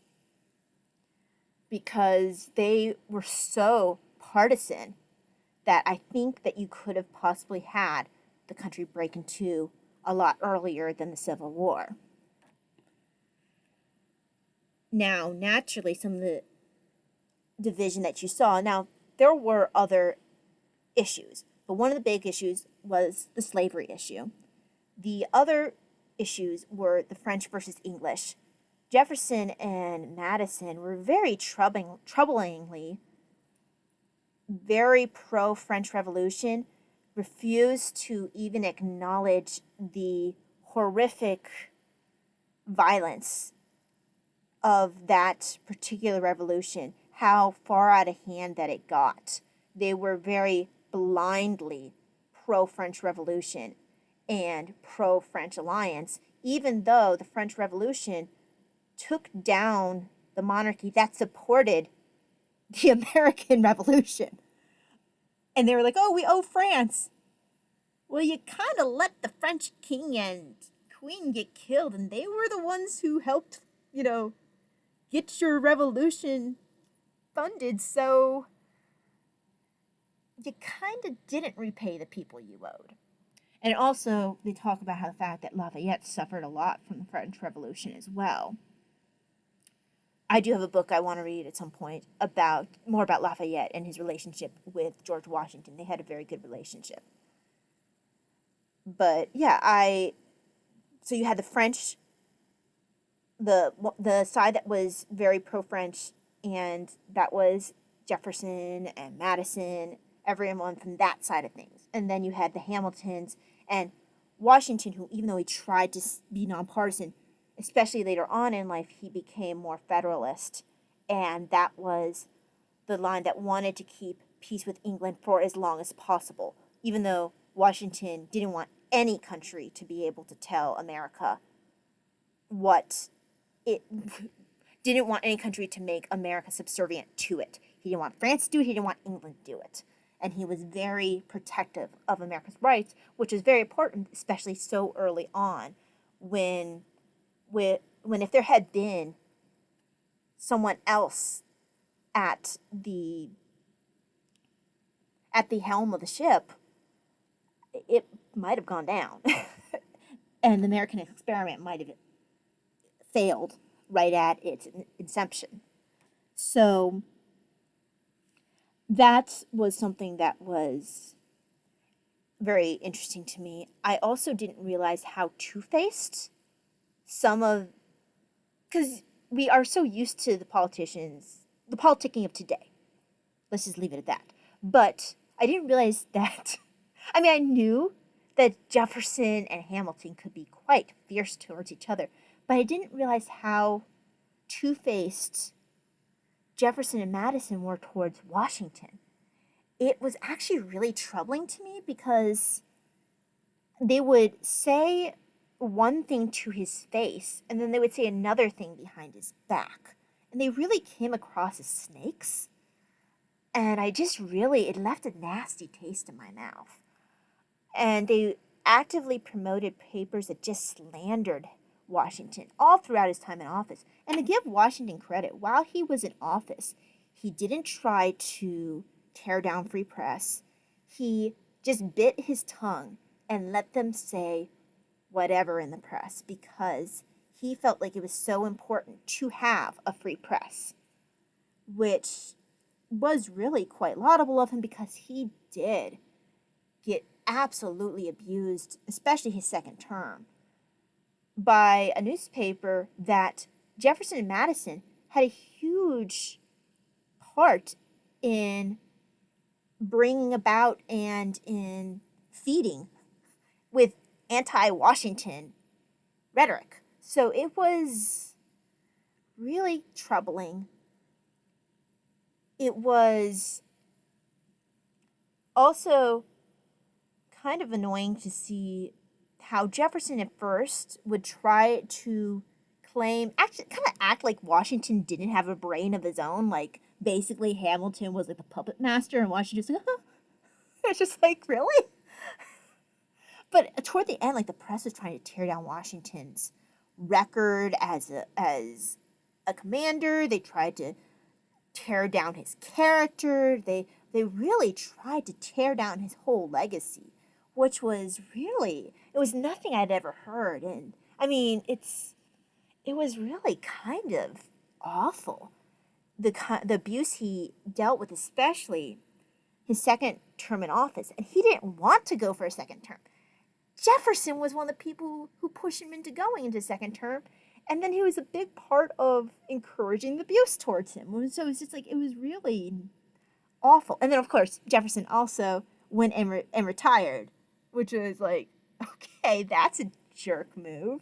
[SPEAKER 1] because they were so partisan that I think that you could have possibly had the country break in two a lot earlier than the Civil War. Now, naturally, some of the division that you saw, now, there were other issues, but one of the big issues was the slavery issue. The other issues were the French versus English. Jefferson and Madison were very troublingly very pro-French Revolution, refused to even acknowledge the horrific violence of that particular revolution, how far out of hand that it got. They were very blindly pro-French Revolution and pro-French alliance, even though the French Revolution took down the monarchy that supported the American Revolution. And they were like, oh, we owe France. Well, you kind of let the French king and queen get killed, and they were the ones who helped, get your revolution funded, so you kind of didn't repay the people you owed. And also, they talk about how the fact that Lafayette suffered a lot from the French Revolution as well. I do have a book I want to read at some point more about Lafayette and his relationship with George Washington. They had a very good relationship. But yeah, so you had the French, the side that was very pro-French, and that was Jefferson and Madison, everyone from that side of things. And then you had the Hamiltons and Washington, who, even though he tried to be nonpartisan, especially later on in life, he became more federalist. And that was the line that wanted to keep peace with England for as long as possible, even though Washington didn't want any country to be able to tell America didn't want any country to make America subservient to it. He didn't want France to do it, he didn't want England to do it. And he was very protective of America's rights, which is very important, especially so early on, when if there had been someone else at the helm of the ship, it might have gone down. And the American experiment might have failed right at its inception. So that was something that was very interesting to me. I also didn't realize how two-faced because we are so used to the politicking of today. Let's just leave it at that. But I didn't realize that, I mean, I knew that Jefferson and Hamilton could be quite fierce towards each other, but I didn't realize how two-faced Jefferson and Madison were towards Washington. It was actually really troubling to me because they would say one thing to his face and then they would say another thing behind his back. And they really came across as snakes. And it left a nasty taste in my mouth. And they actively promoted papers that just slandered Washington all throughout his time in office. And to give Washington credit, while he was in office, he didn't try to tear down free press. He just bit his tongue and let them say whatever in the press because he felt like it was so important to have a free press, which was really quite laudable of him because he did get absolutely abused, especially his second term, by a newspaper that Jefferson and Madison had a huge part in bringing about and in feeding with anti-Washington rhetoric. So it was really troubling. It was also kind of annoying to see how Jefferson at first would try to actually kind of act like Washington didn't have a brain of his own. Like, basically Hamilton was like the puppet master and Washington just like, it's just like, really? But toward the end, like, the press was trying to tear down Washington's record as a commander. They tried to tear down his character. They really tried to tear down his whole legacy, which was really, it was nothing I'd ever heard. And I mean, it was really kind of awful. The abuse he dealt with, especially his second term in office, and he didn't want to go for a second term. Jefferson was one of the people who pushed him into going into second term, and then he was a big part of encouraging the abuse towards him. So it was just like, it was really awful. And then, of course, Jefferson also went and retired, which was like, okay, that's a jerk move.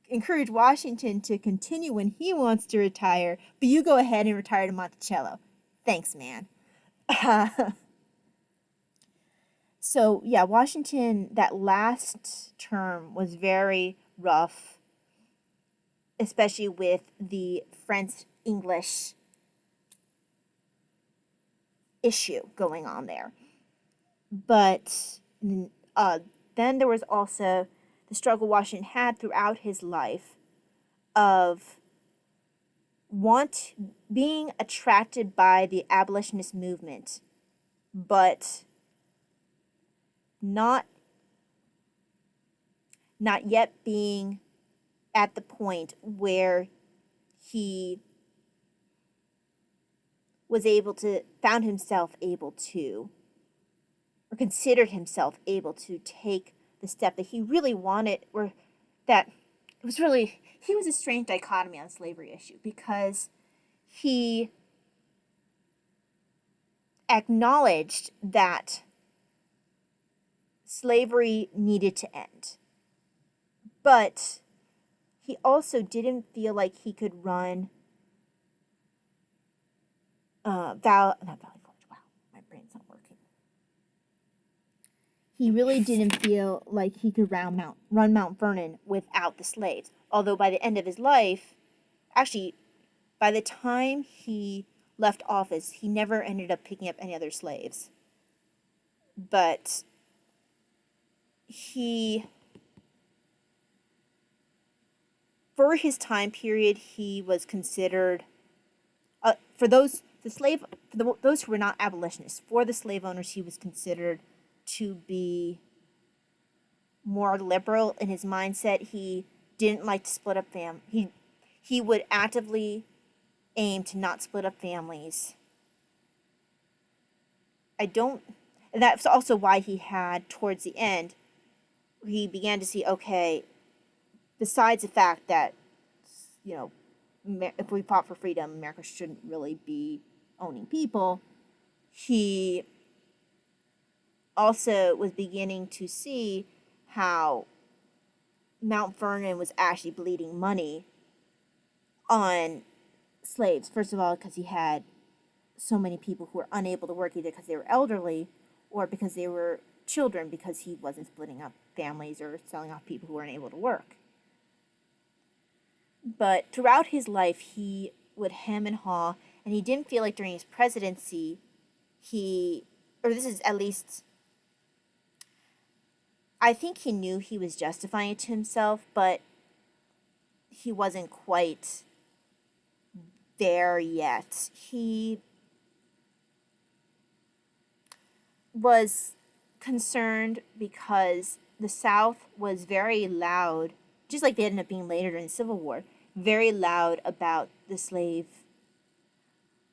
[SPEAKER 1] Encourage Washington to continue when he wants to retire, but you go ahead and retire to Monticello. Thanks, man. So, yeah, Washington, that last term was very rough, especially with the French-English issue going on there. But then there was also the struggle Washington had throughout his life of being attracted by the abolitionist movement, but not yet being at the point where he found himself able to, or considered himself able to take the step that he really wanted, or that it was really, he was a strange dichotomy on the slavery issue because he acknowledged that slavery needed to end. But he also didn't feel like he could run not Valley Forge. Wow, my brain's not working. He really didn't feel like he could run Mount Vernon without the slaves. Although by the end of his life, actually, by the time he left office, he never ended up picking up any other slaves. But for his time period, he was considered, for those who were not abolitionists, for the slave owners, he was considered to be more liberal in his mindset. He didn't like to split up he would actively aim to not split up families. And that's also why he had, towards the end, he began to see, okay, besides the fact that, you know, if we fought for freedom, America shouldn't really be owning people, he also was beginning to see how Mount Vernon was actually bleeding money on slaves. First of all, because he had so many people who were unable to work, either because they were elderly or because they were children, because he wasn't splitting up families or selling off people who weren't able to work. But throughout his life, he would hem and haw, and he didn't feel like during his presidency, or this is at least, I think he knew he was justifying it to himself, but he wasn't quite there yet. He was concerned because the South was very loud, just like they ended up being later during the Civil War, very loud about the slave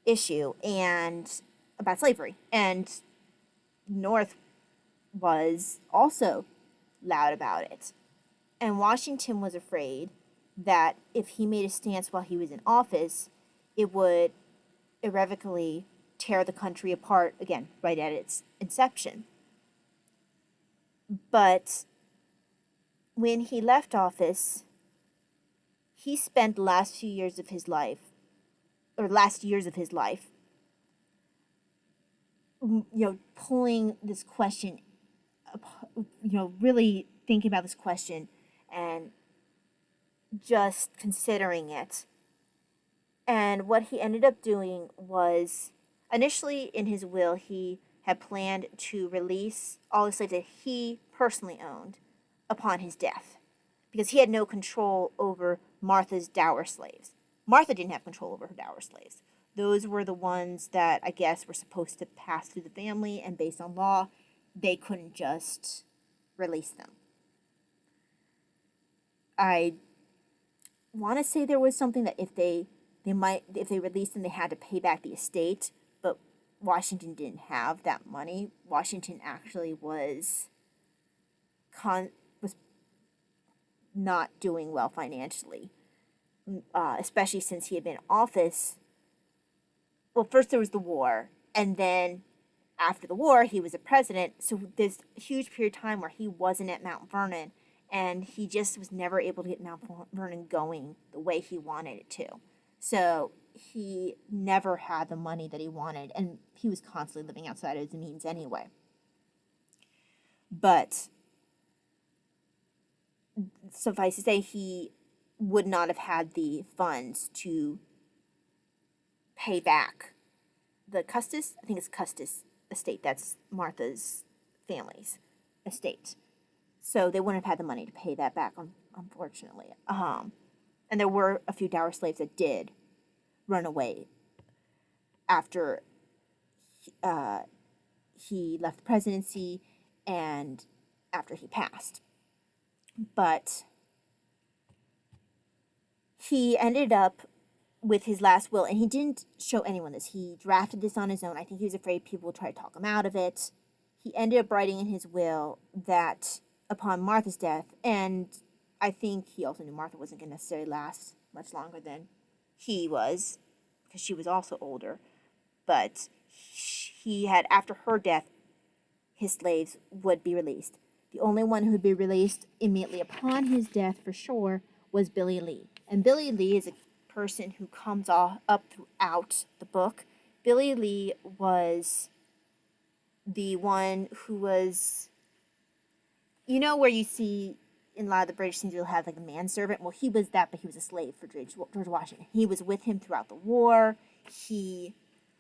[SPEAKER 1] issue and about slavery. And North was also loud about it. And Washington was afraid that if he made a stance while he was in office, it would irrevocably tear the country apart again, right at its inception. But when he left office, he spent the last few years of his life, pulling this question, really thinking about this question and just considering it. And what he ended up doing was, initially in his will, he had planned to release all the slaves that he personally owned upon his death, because he had no control over Martha's dower slaves. Martha didn't have control over her dower slaves. Those were the ones that I guess were supposed to pass through the family, and based on law, they couldn't just release them. I want to say there was something that if they released them, they had to pay back the estate, but Washington didn't have that money. Washington actually was not doing well financially, especially since he had been in office. Well, first there was the war, and then after the war, he was a president. So there's a huge period of time where he wasn't at Mount Vernon, and he just was never able to get Mount Vernon going the way he wanted it to. So he never had the money that he wanted, and he was constantly living outside of his means anyway. But suffice to say, he would not have had the funds to pay back the Custis, I think it's Custis estate, that's Martha's family's estate. So they wouldn't have had the money to pay that back, unfortunately. And there were a few dower slaves that did run away after he left the presidency and after he passed. But he ended up with his last will, and he didn't show anyone this. He drafted this on his own. I think he was afraid people would try to talk him out of it. He ended up writing in his will that upon Martha's death, and I think he also knew Martha wasn't going to necessarily last much longer than he was, because she was also older, but he had, after her death, his slaves would be released. The only one who would be released immediately upon his death, for sure, was Billy Lee. And Billy Lee is a person who comes up throughout the book. Billy Lee was the one who was, where you see in a lot of the British scenes you'll have like a manservant. Well, he was that, but he was a slave for George Washington. He was with him throughout the war. He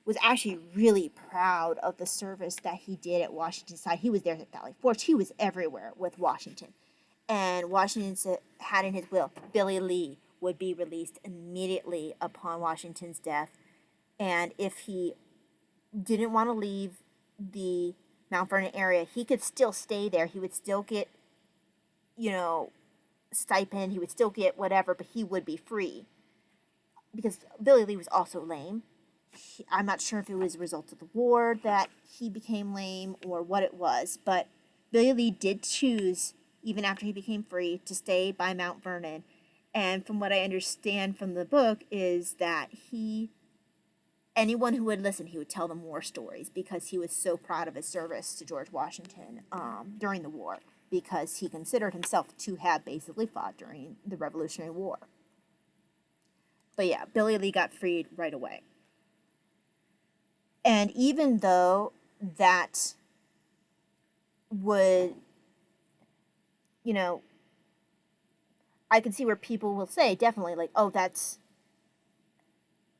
[SPEAKER 1] was actually really proud of the service that he did at Washington's side. He was there at Valley Forge. He was everywhere with Washington. And Washington had in his will, Billy Lee would be released immediately upon Washington's death. And if he didn't want to leave the Mount Vernon area, he could still stay there. He would still get, stipend. He would still get whatever, but he would be free. Because Billy Lee was also lame. I'm not sure if it was a result of the war that he became lame or what it was, but Billy Lee did choose, even after he became free, to stay by Mount Vernon. And from what I understand from the book is that he anyone who would listen, he would tell them war stories because he was so proud of his service to George Washington during the war, because he considered himself to have basically fought during the Revolutionary War. But yeah, Billy Lee got freed right away. And even though that would, you know, I can see where people will say definitely like, oh,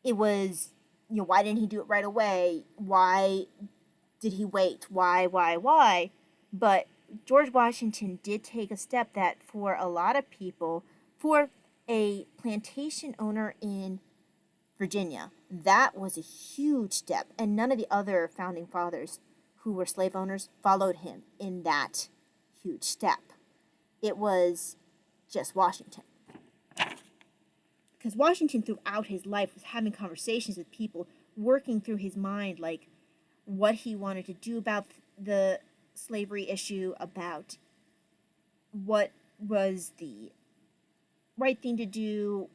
[SPEAKER 1] it was, why didn't he do it right away? Why did he wait? Why? But George Washington did take a step that for a lot of people, for a plantation owner in Virginia, that was a huge step. And none of the other founding fathers who were slave owners followed him in that huge step. It was just Washington. Because Washington throughout his life was having conversations with people, working through his mind, like what he wanted to do about the slavery issue, about what was the right thing to do,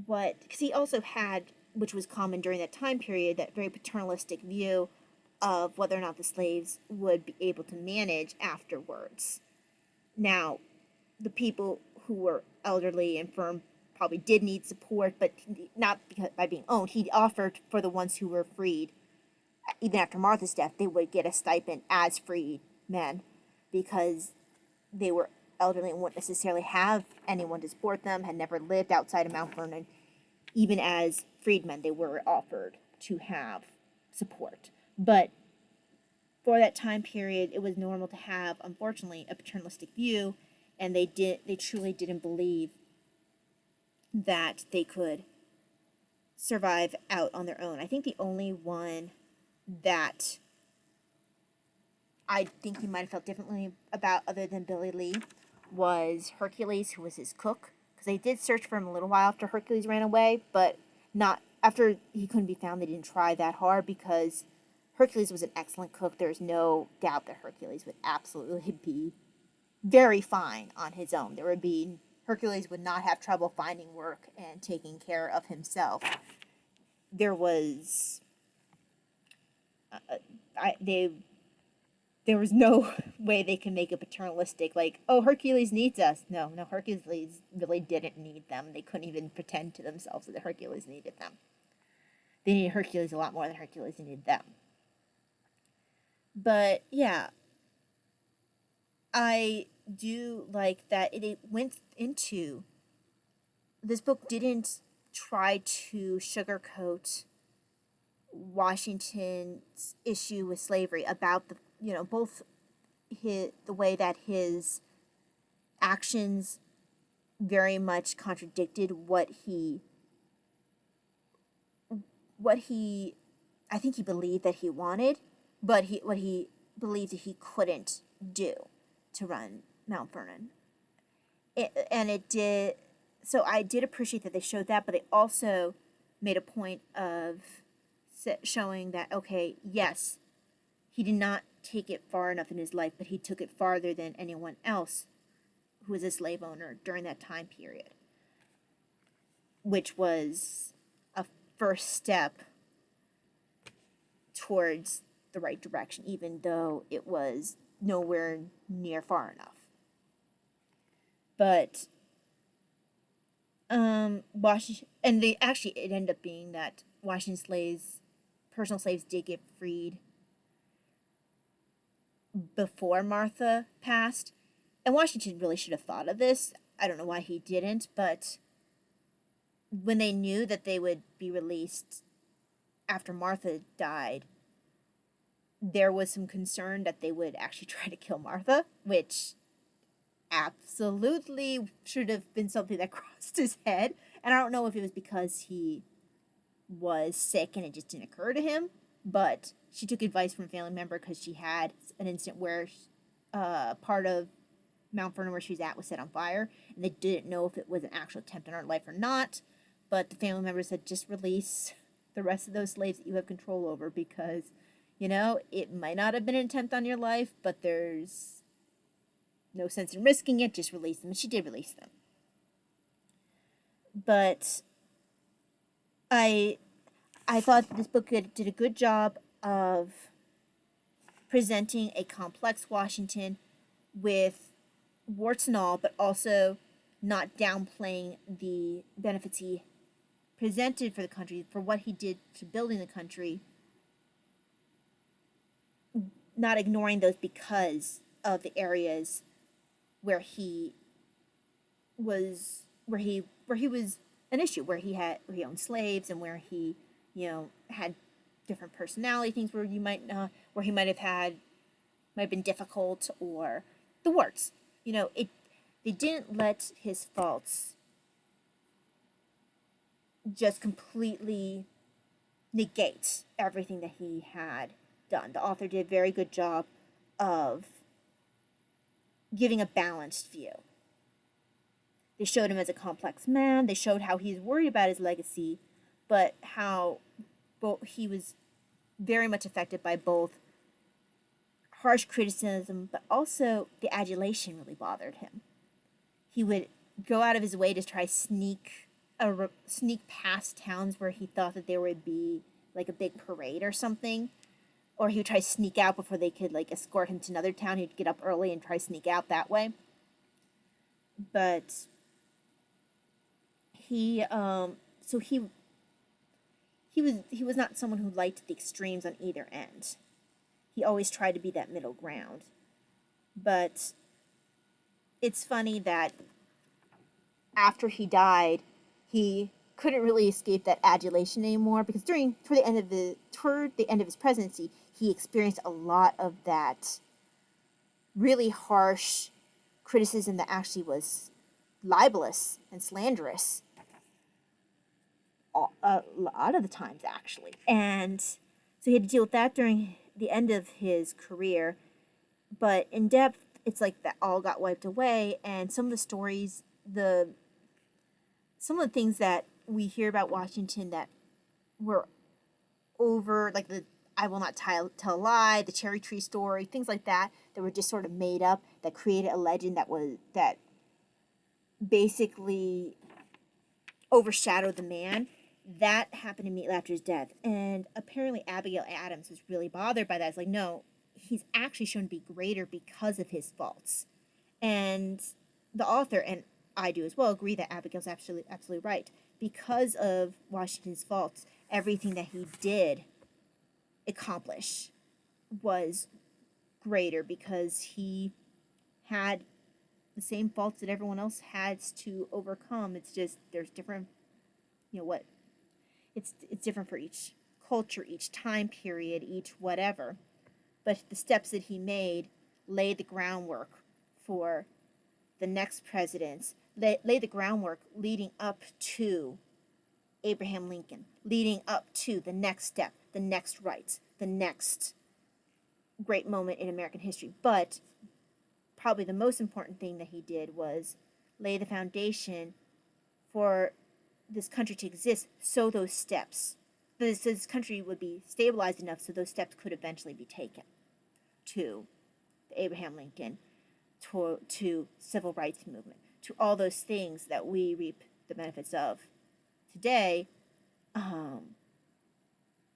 [SPEAKER 1] because he also had, which was common during that time period, that very paternalistic view of whether or not the slaves would be able to manage afterwards. Now, the people who were elderly, infirm, probably did need support, but not because by being owned. He offered for the ones who were freed, even after Martha's death, they would get a stipend as freed men because they were elderly and wouldn't necessarily have anyone to support them, had never lived outside of Mount Vernon. Even as freedmen, they were offered to have support. But for that time period, it was normal to have, unfortunately, a paternalistic view, and they truly didn't believe that they could survive out on their own. I think the only one that I think he might have felt differently about, other than Billy Lee, was Hercules, who was his cook. Because they did search for him a little while after Hercules ran away, but not after he couldn't be found. They didn't try that hard because Hercules was an excellent cook. There's no doubt that Hercules would absolutely be very fine on his own. Hercules would not have trouble finding work and taking care of himself. There was there was no way they can make a paternalistic, like, oh, Hercules needs us. No, Hercules really didn't need them. They couldn't even pretend to themselves that Hercules needed them. They needed Hercules a lot more than Hercules needed them. But yeah, I do like that it went into, this book didn't try to sugarcoat Washington's issue with slavery, about the, both the way that his actions very much contradicted what he I think he believed that he wanted, but what he believed that he couldn't do to run Mount Vernon. It did, so I did appreciate that they showed that, but they also made a point of showing that, okay, yes, he did not take it far enough in his life, but he took it farther than anyone else who was a slave owner during that time period, which was a first step towards the right direction, even though it was nowhere near far enough. But Washington, and it ended up being that Washington's personal slaves did get freed before Martha passed. And Washington really should have thought of this. I don't know why he didn't, but when they knew that they would be released after Martha died, there was some concern that they would actually try to kill Martha, which absolutely should have been something that crossed his head. And I don't know if it was because he was sick and it just didn't occur to him, but she took advice from a family member because she had an incident where part of Mount Vernon where she was at was set on fire, and they didn't know if it was an actual attempt on her life or not, but the family member said, just release the rest of those slaves that you have control over, because, it might not have been an attempt on your life, but there's no sense in risking it, just release them. And she did release them. But I I thought this book did a good job of presenting a complex Washington with warts and all, but also not downplaying the benefits he presented for the country, for what he did to building the country, not ignoring those because of the areas where he was an issue, where he owned slaves, and where he, had different personality things, where he might have been difficult, or the warts. They didn't let his faults just completely negate everything that he had done. The author did a very good job of giving a balanced view. They showed him as a complex man. They showed how he's worried about his legacy, but how he was very much affected by both harsh criticism, but also the adulation really bothered him. He would go out of his way to try sneak past towns where he thought that there would be like a big parade or something, or he would try to sneak out before they could like escort him to another town. He'd get up early and try to sneak out that way. But he was not someone who liked the extremes on either end. He always tried to be that middle ground. But it's funny that after he died, he couldn't really escape that adulation anymore, because toward the end of his presidency, he experienced a lot of that really harsh criticism that actually was libelous and slanderous a lot of the times, actually. And so he had to deal with that during the end of his career. But in depth, it's like that all got wiped away, and some of the stories, some of the things that we hear about Washington that were over, like the I Will Not Tell a Lie, the cherry tree story, things like that were just sort of made up, that created a legend that basically overshadowed the man. That happened immediately after his death. And apparently Abigail Adams was really bothered by that. It's like, no, he's actually shown to be greater because of his faults. And the author, and I do as well, agree that Abigail's absolutely right. Because of Washington's faults, everything that he did accomplish was greater, because he had the same faults that everyone else has to overcome. It's just there's different, it's different for each culture, each time period, each whatever. But the steps that he made laid the groundwork for the next presidents, laid the groundwork leading up to Abraham Lincoln, leading up to the next step, the next rights, the next great moment in American history. But probably the most important thing that he did was lay the foundation for this country to exist, so those steps, this country would be stabilized enough so those steps could eventually be taken to the Abraham Lincoln, to civil rights movement, to all those things that we reap the benefits of today.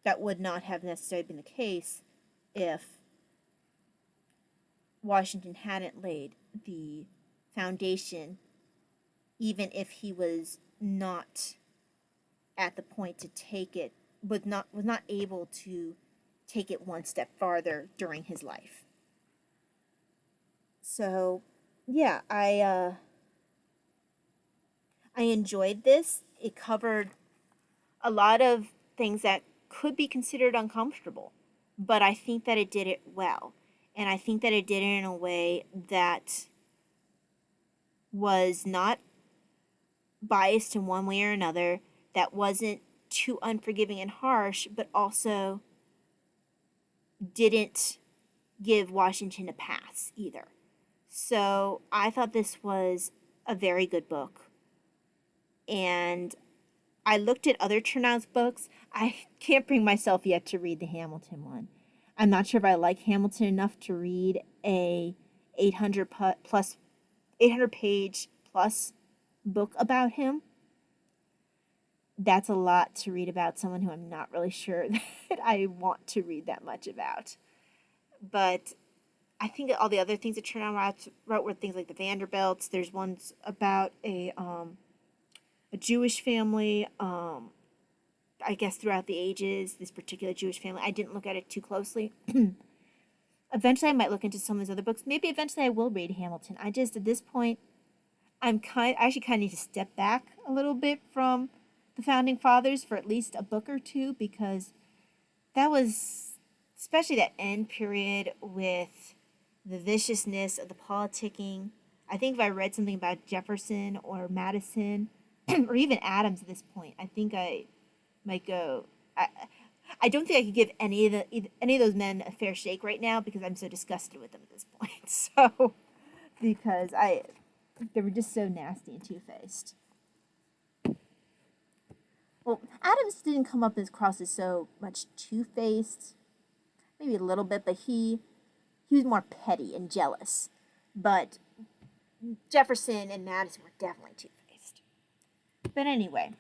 [SPEAKER 1] That would not have necessarily been the case if Washington hadn't laid the foundation, even if he was not at the point to take it, was not able to take it one step farther during his life. So, yeah, I enjoyed this. It covered a lot of things that could be considered uncomfortable, but I think that it did it well. And I think that it did it in a way that was not biased in one way or another, that wasn't too unforgiving and harsh, but also didn't give Washington a pass either. So I thought this was a very good book. And I looked at other Chernow's books. I can't bring myself yet to read the Hamilton one. I'm not sure if I like Hamilton enough to read a 800 page plus book about him. that's a lot to read about someone who I'm not really sure that I want to read that much about. But I think all the other things that Chernow wrote were things like the Vanderbilts. There's ones about a Jewish family, I guess throughout the ages, this particular Jewish family. I didn't look at it too closely. Eventually I might look into some of his other books. Maybe eventually I will read Hamilton. I just, at this point, I actually kind of need to step back a little bit from the Founding Fathers for at least a book or two, because that was, especially that end period with the viciousness of the politicking. I think if I read something about Jefferson or Madison or even Adams at this point, I think I might go. I don't think I could give any of those men a fair shake right now, because I'm so disgusted with them at this point. So, because they were just so nasty and two-faced. Well, Adams didn't come up across as so much two-faced, maybe a little bit, but he was more petty and jealous. But Jefferson and Madison were definitely two-faced. But anyway,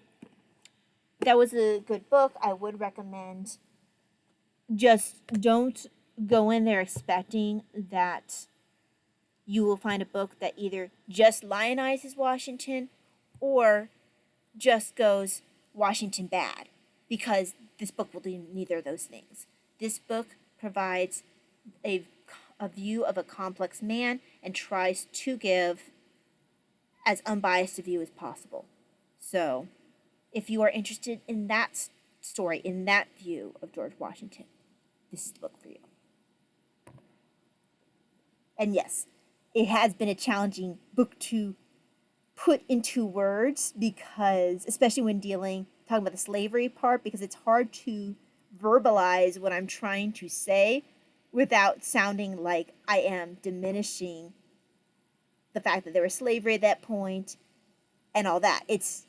[SPEAKER 1] that was a good book. I would recommend. Just don't go in there expecting that you will find a book that either just lionizes Washington or just goes Washington bad, because this book will do neither of those things. This book provides a view of a complex man and tries to give as unbiased a view as possible. So, if you are interested in that story, in that view of George Washington, this is the book for you. And yes, it has been a challenging book to put into words, because, especially when talking about the slavery part, because it's hard to verbalize what I'm trying to say without sounding like I am diminishing the fact that there was slavery at that point and all that. It's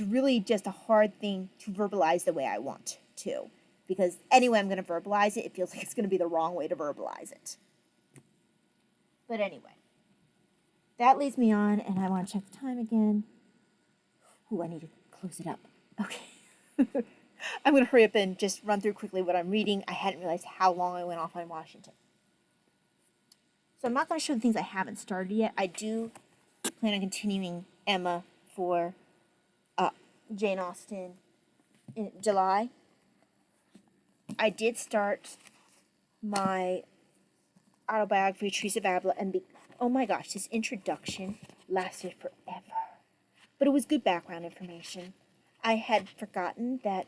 [SPEAKER 1] really just a hard thing to verbalize the way I want to, because anyway I'm going to verbalize it, it feels like it's going to be the wrong way to verbalize it. But anyway, that leads me on, and I want to check the time again. Ooh, I need to close it up. Okay. I'm going to hurry up and just run through quickly what I'm reading. I hadn't realized how long I went off on Washington. So I'm not going to show the things I haven't started yet. I do plan on continuing Emma for Jane Austen in July. I did start my autobiography, Trees of Avila, and oh my gosh, this introduction lasted forever. But it was good background information. I had forgotten that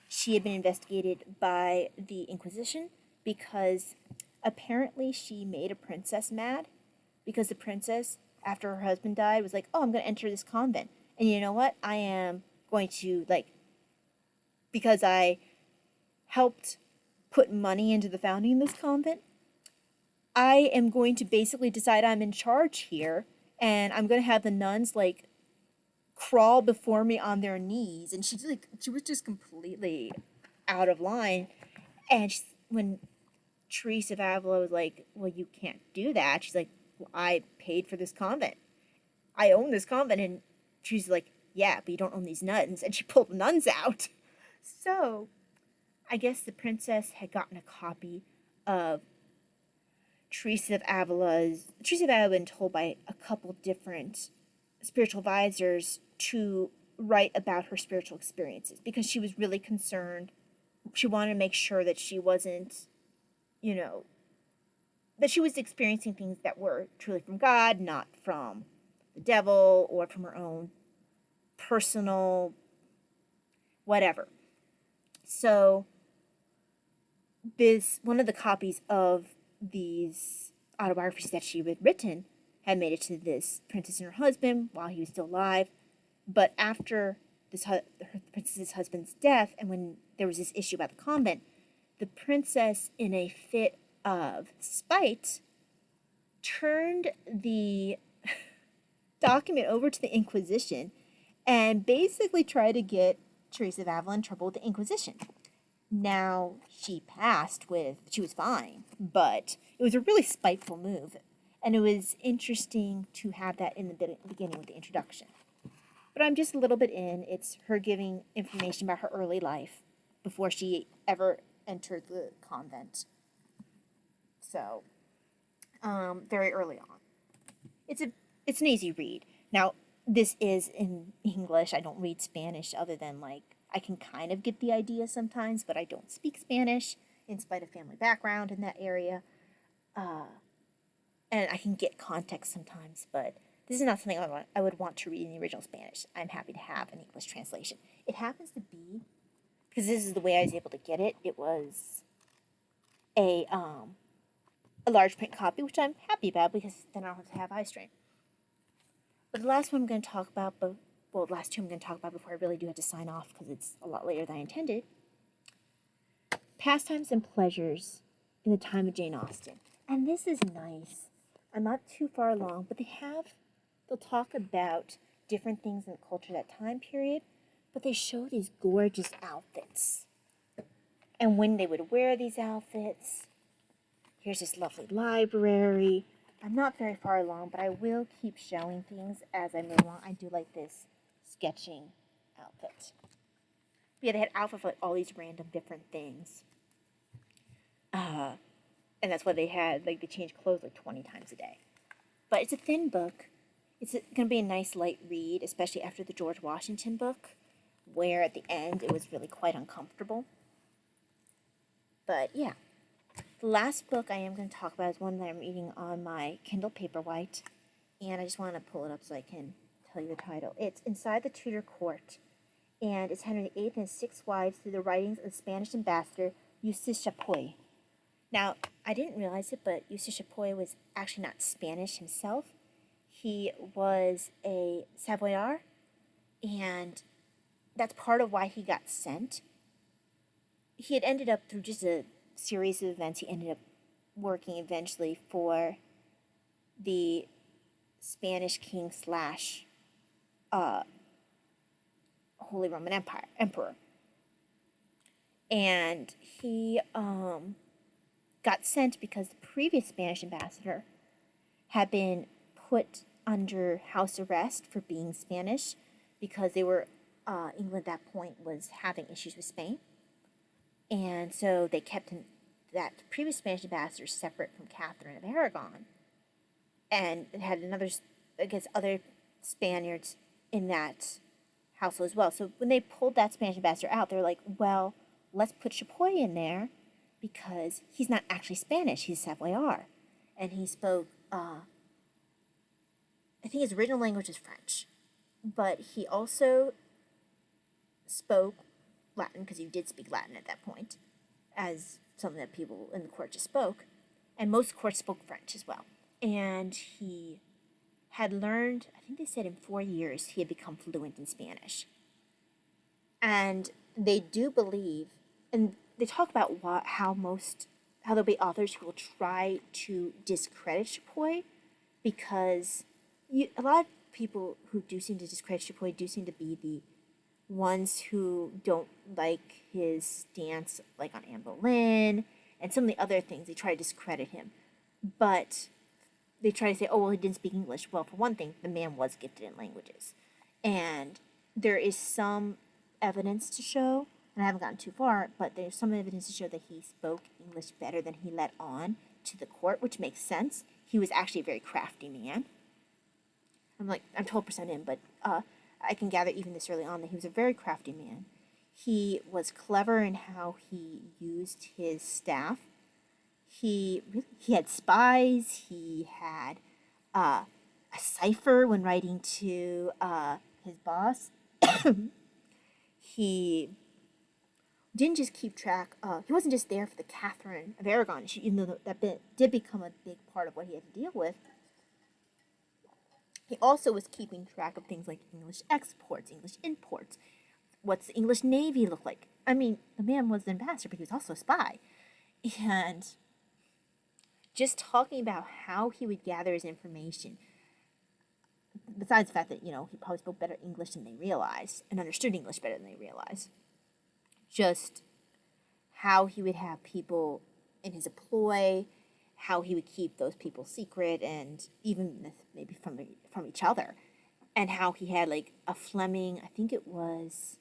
[SPEAKER 1] she had been investigated by the Inquisition, because apparently she made a princess mad, because the princess, after her husband died, was like, oh, I'm going to enter this convent. And you know what? I am going to, because I helped put money into the founding of this convent, I am going to basically decide I'm in charge here, and I'm going to have the nuns, crawl before me on their knees. And she was just completely out of line. And when Teresa of Avila was like, well, you can't do that, she's like, well, I paid for this convent. I own this convent. And she's like, yeah, but you don't own these nuns. And she pulled the nuns out. So I guess the princess had gotten a copy of Teresa of Avila had been told by a couple different spiritual advisors to write about her spiritual experiences, because she was really concerned. She wanted to make sure that she wasn't, that she was experiencing things that were truly from God, not from the devil or from her own personal whatever. So one of the copies of these autobiographies that she had written had made it to this princess and her husband while he was still alive. But after the princess's husband's death, and when there was this issue about the convent, the princess, in a fit of spite, turned the document over to the Inquisition and basically tried to get Teresa of Avila in trouble with the Inquisition. Now, she was fine, but it was a really spiteful move, and it was interesting to have that in the beginning with the introduction. But I'm just a little bit in. It's her giving information about her early life before she ever entered the convent. So, very early on. It's an easy read. Now, this is in English. I don't read Spanish other than, like, I can kind of get the idea sometimes, but I don't speak Spanish in spite of family background in that area. And I can get context sometimes, but this is not something I would want to read in the original Spanish. I'm happy to have an English translation. It happens to be, because this is the way I was able to get it, it was a large print copy, which I'm happy about because then I don't have to have eye strain. But the last one I'm going to talk about, the last two I'm going to talk about before I really do have to sign off because it's a lot later than I intended. Pastimes and Pleasures in the Time of Jane Austen. And this is nice. I'm not too far along, but they'll talk about different things in the culture of that time period, but they show these gorgeous outfits. And when they would wear these outfits. Here's this lovely library. I'm not very far along, but I will keep showing things as I move along. I do like this sketching outfit. But yeah, they had outfits for like all these random different things. And that's why they had, like, they changed clothes like 20 times a day. But it's a thin book. It's going to be a nice light read, especially after the George Washington book, where at the end it was really quite uncomfortable. But yeah. The last book I am going to talk about is one that I'm reading on my Kindle Paperwhite, and I just want to pull it up so I can tell you the title. It's Inside the Tudor Court, and it's Henry VIII and his 6 wives through the writings of the Spanish ambassador Eustace Chapuis. Now, I didn't realize it, but Eustace Chapuis was actually not Spanish himself. He was a Savoyard, and that's part of why he got sent. He had ended up, through just a series of events, he ended up working eventually for the Spanish king / Holy Roman Emperor. And he got sent because the previous Spanish ambassador had been put under house arrest for being Spanish because they were England at that point was having issues with Spain. And so they kept that previous Spanish ambassador separate from Catherine of Aragon. And it had against other Spaniards in that household as well. So when they pulled that Spanish ambassador out, they're like, well, let's put Chapuis in there because he's not actually Spanish, he's Savoyard. And he spoke, I think his original language is French, but he also spoke Latin, because he did speak Latin at that point, as something that people in the court just spoke, and most courts spoke French as well. And he had learned, I think they said in 4 years, he had become fluent in Spanish. And they do believe, and they talk about how there'll be authors who will try to discredit Chapuis, because a lot of people who do seem to discredit Chapuis do seem to be the ones who don't like his stance, like on Anne Boleyn, and some of the other things. They try to discredit him. But they try to say, oh, well, he didn't speak English. Well, for one thing, the man was gifted in languages. And there is some evidence to show, and I haven't gotten too far, but there's some evidence to show that he spoke English better than he let on to the court, which makes sense. He was actually a very crafty man. I'm 12% in, but I can gather even this early on that he was a very crafty man. He was clever in how he used his staff. He had spies. He had a cipher when writing to his boss. He didn't just keep track. He wasn't just there for the Catherine of Aragon issue, even though that did become a big part of what he had to deal with. He also was keeping track of things like English exports, English imports. What's the English Navy look like? I mean, the man was an ambassador, but he was also a spy. And just talking about how he would gather his information, besides the fact that, he probably spoke better English than they realized and understood English better than they realized, just how he would have people in his employ, how he would keep those people secret, and even maybe from each other. and how he had like a Fleming, I think it was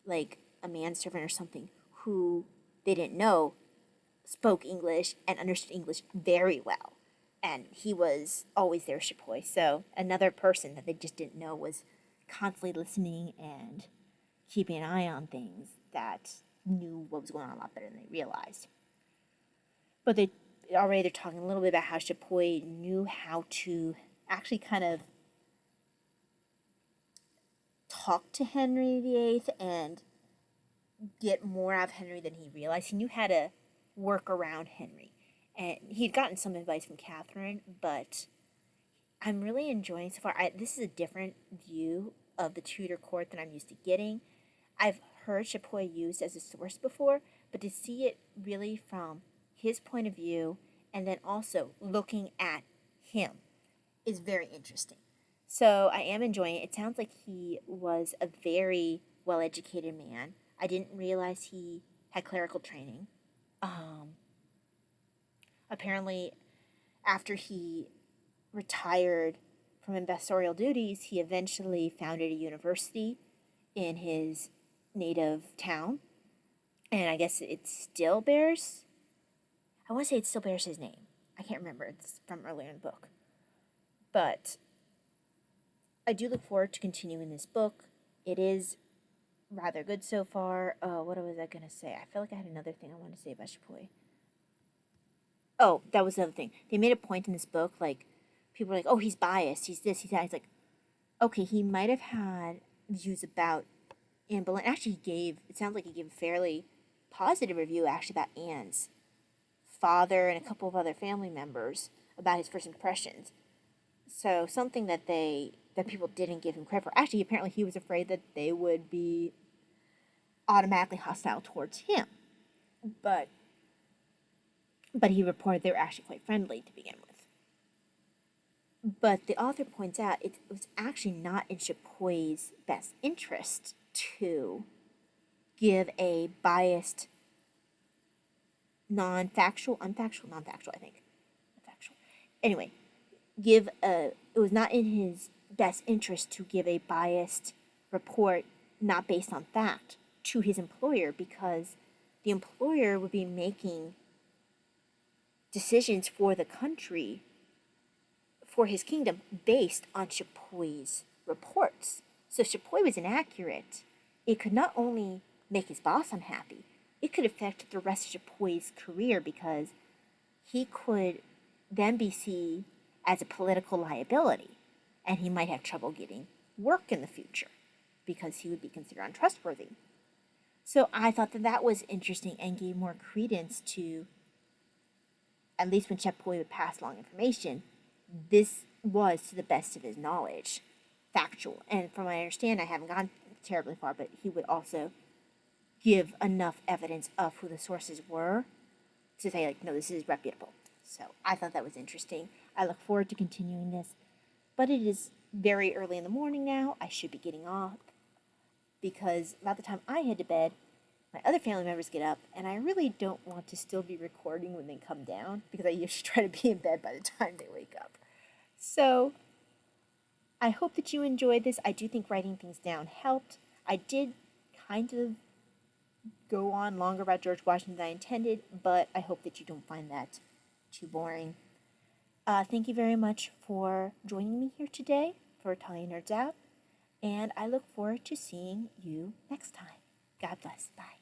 [SPEAKER 1] like a manservant or something, who they didn't know spoke English and understood English very well. And he was always there, Chapoy. So another person that they just didn't know was constantly listening and keeping an eye on things, that knew what was going on a lot better than they realized. But they're talking a little bit about how Chapoy knew how to actually kind of talk to Henry VIII and get more out of Henry than he realized. He knew how to work around Henry. And he'd gotten some advice from Catherine, but I'm really enjoying so far. This is a different view of the Tudor court than I'm used to getting. I've heard Chapoy used as a source before, but to see it really from his point of view and then also looking at him is very interesting. So I am enjoying it. It sounds like he was a very well-educated man. I didn't realize he had clerical training. Apparently, after he retired from ambassadorial duties, he eventually founded a university in his native town. And I guess it still bears, I want to say it still bears his name. I can't remember. It's from earlier in the book. But I do look forward to continuing this book. It is rather good so far. What was I going to say? I feel like I had another thing I wanted to say about Chapoy. Oh, that was the other thing. They made a point in this book, like, people were like, oh, he's biased, he's this, he's that. He's like, okay, he might have had views about Anne Boleyn. Actually, it sounds like he gave a fairly positive review, actually, about Anne's father and a couple of other family members, about his first impressions. So something that people didn't give him credit for. Actually, apparently he was afraid that they would be automatically hostile towards him. But he reported they were actually quite friendly to begin with. But the author points out it was actually not in Chapoy's best interest to give a biased, non-factual, I think. Factual. Anyway, it was not in his best interest to give a biased report not based on fact to his employer, because the employer would be making decisions for the country, for his kingdom, based on Chapoy's reports. So if Chapoy was inaccurate, it could not only make his boss unhappy, it could affect the rest of Chapoy's career, because he could then be seen as a political liability, and he might have trouble getting work in the future because he would be considered untrustworthy. So I thought that was interesting and gave more credence to, at least when Chapoy would pass along information, this was to the best of his knowledge, factual. And from what I understand, I haven't gone terribly far, but he would also give enough evidence of who the sources were to say, like, no, this is reputable. So I thought that was interesting. I look forward to continuing this. But it is very early in the morning now. I should be getting off, because about the time I head to bed, my other family members get up, and I really don't want to still be recording when they come down, because I usually try to be in bed by the time they wake up. So I hope that you enjoyed this. I do think writing things down helped. I did kind of go on longer about George Washington than I intended, but I hope that you don't find that too boring. Thank you very much for joining me here today for Telling Nerds Out, and I look forward to seeing you next time. God bless. Bye.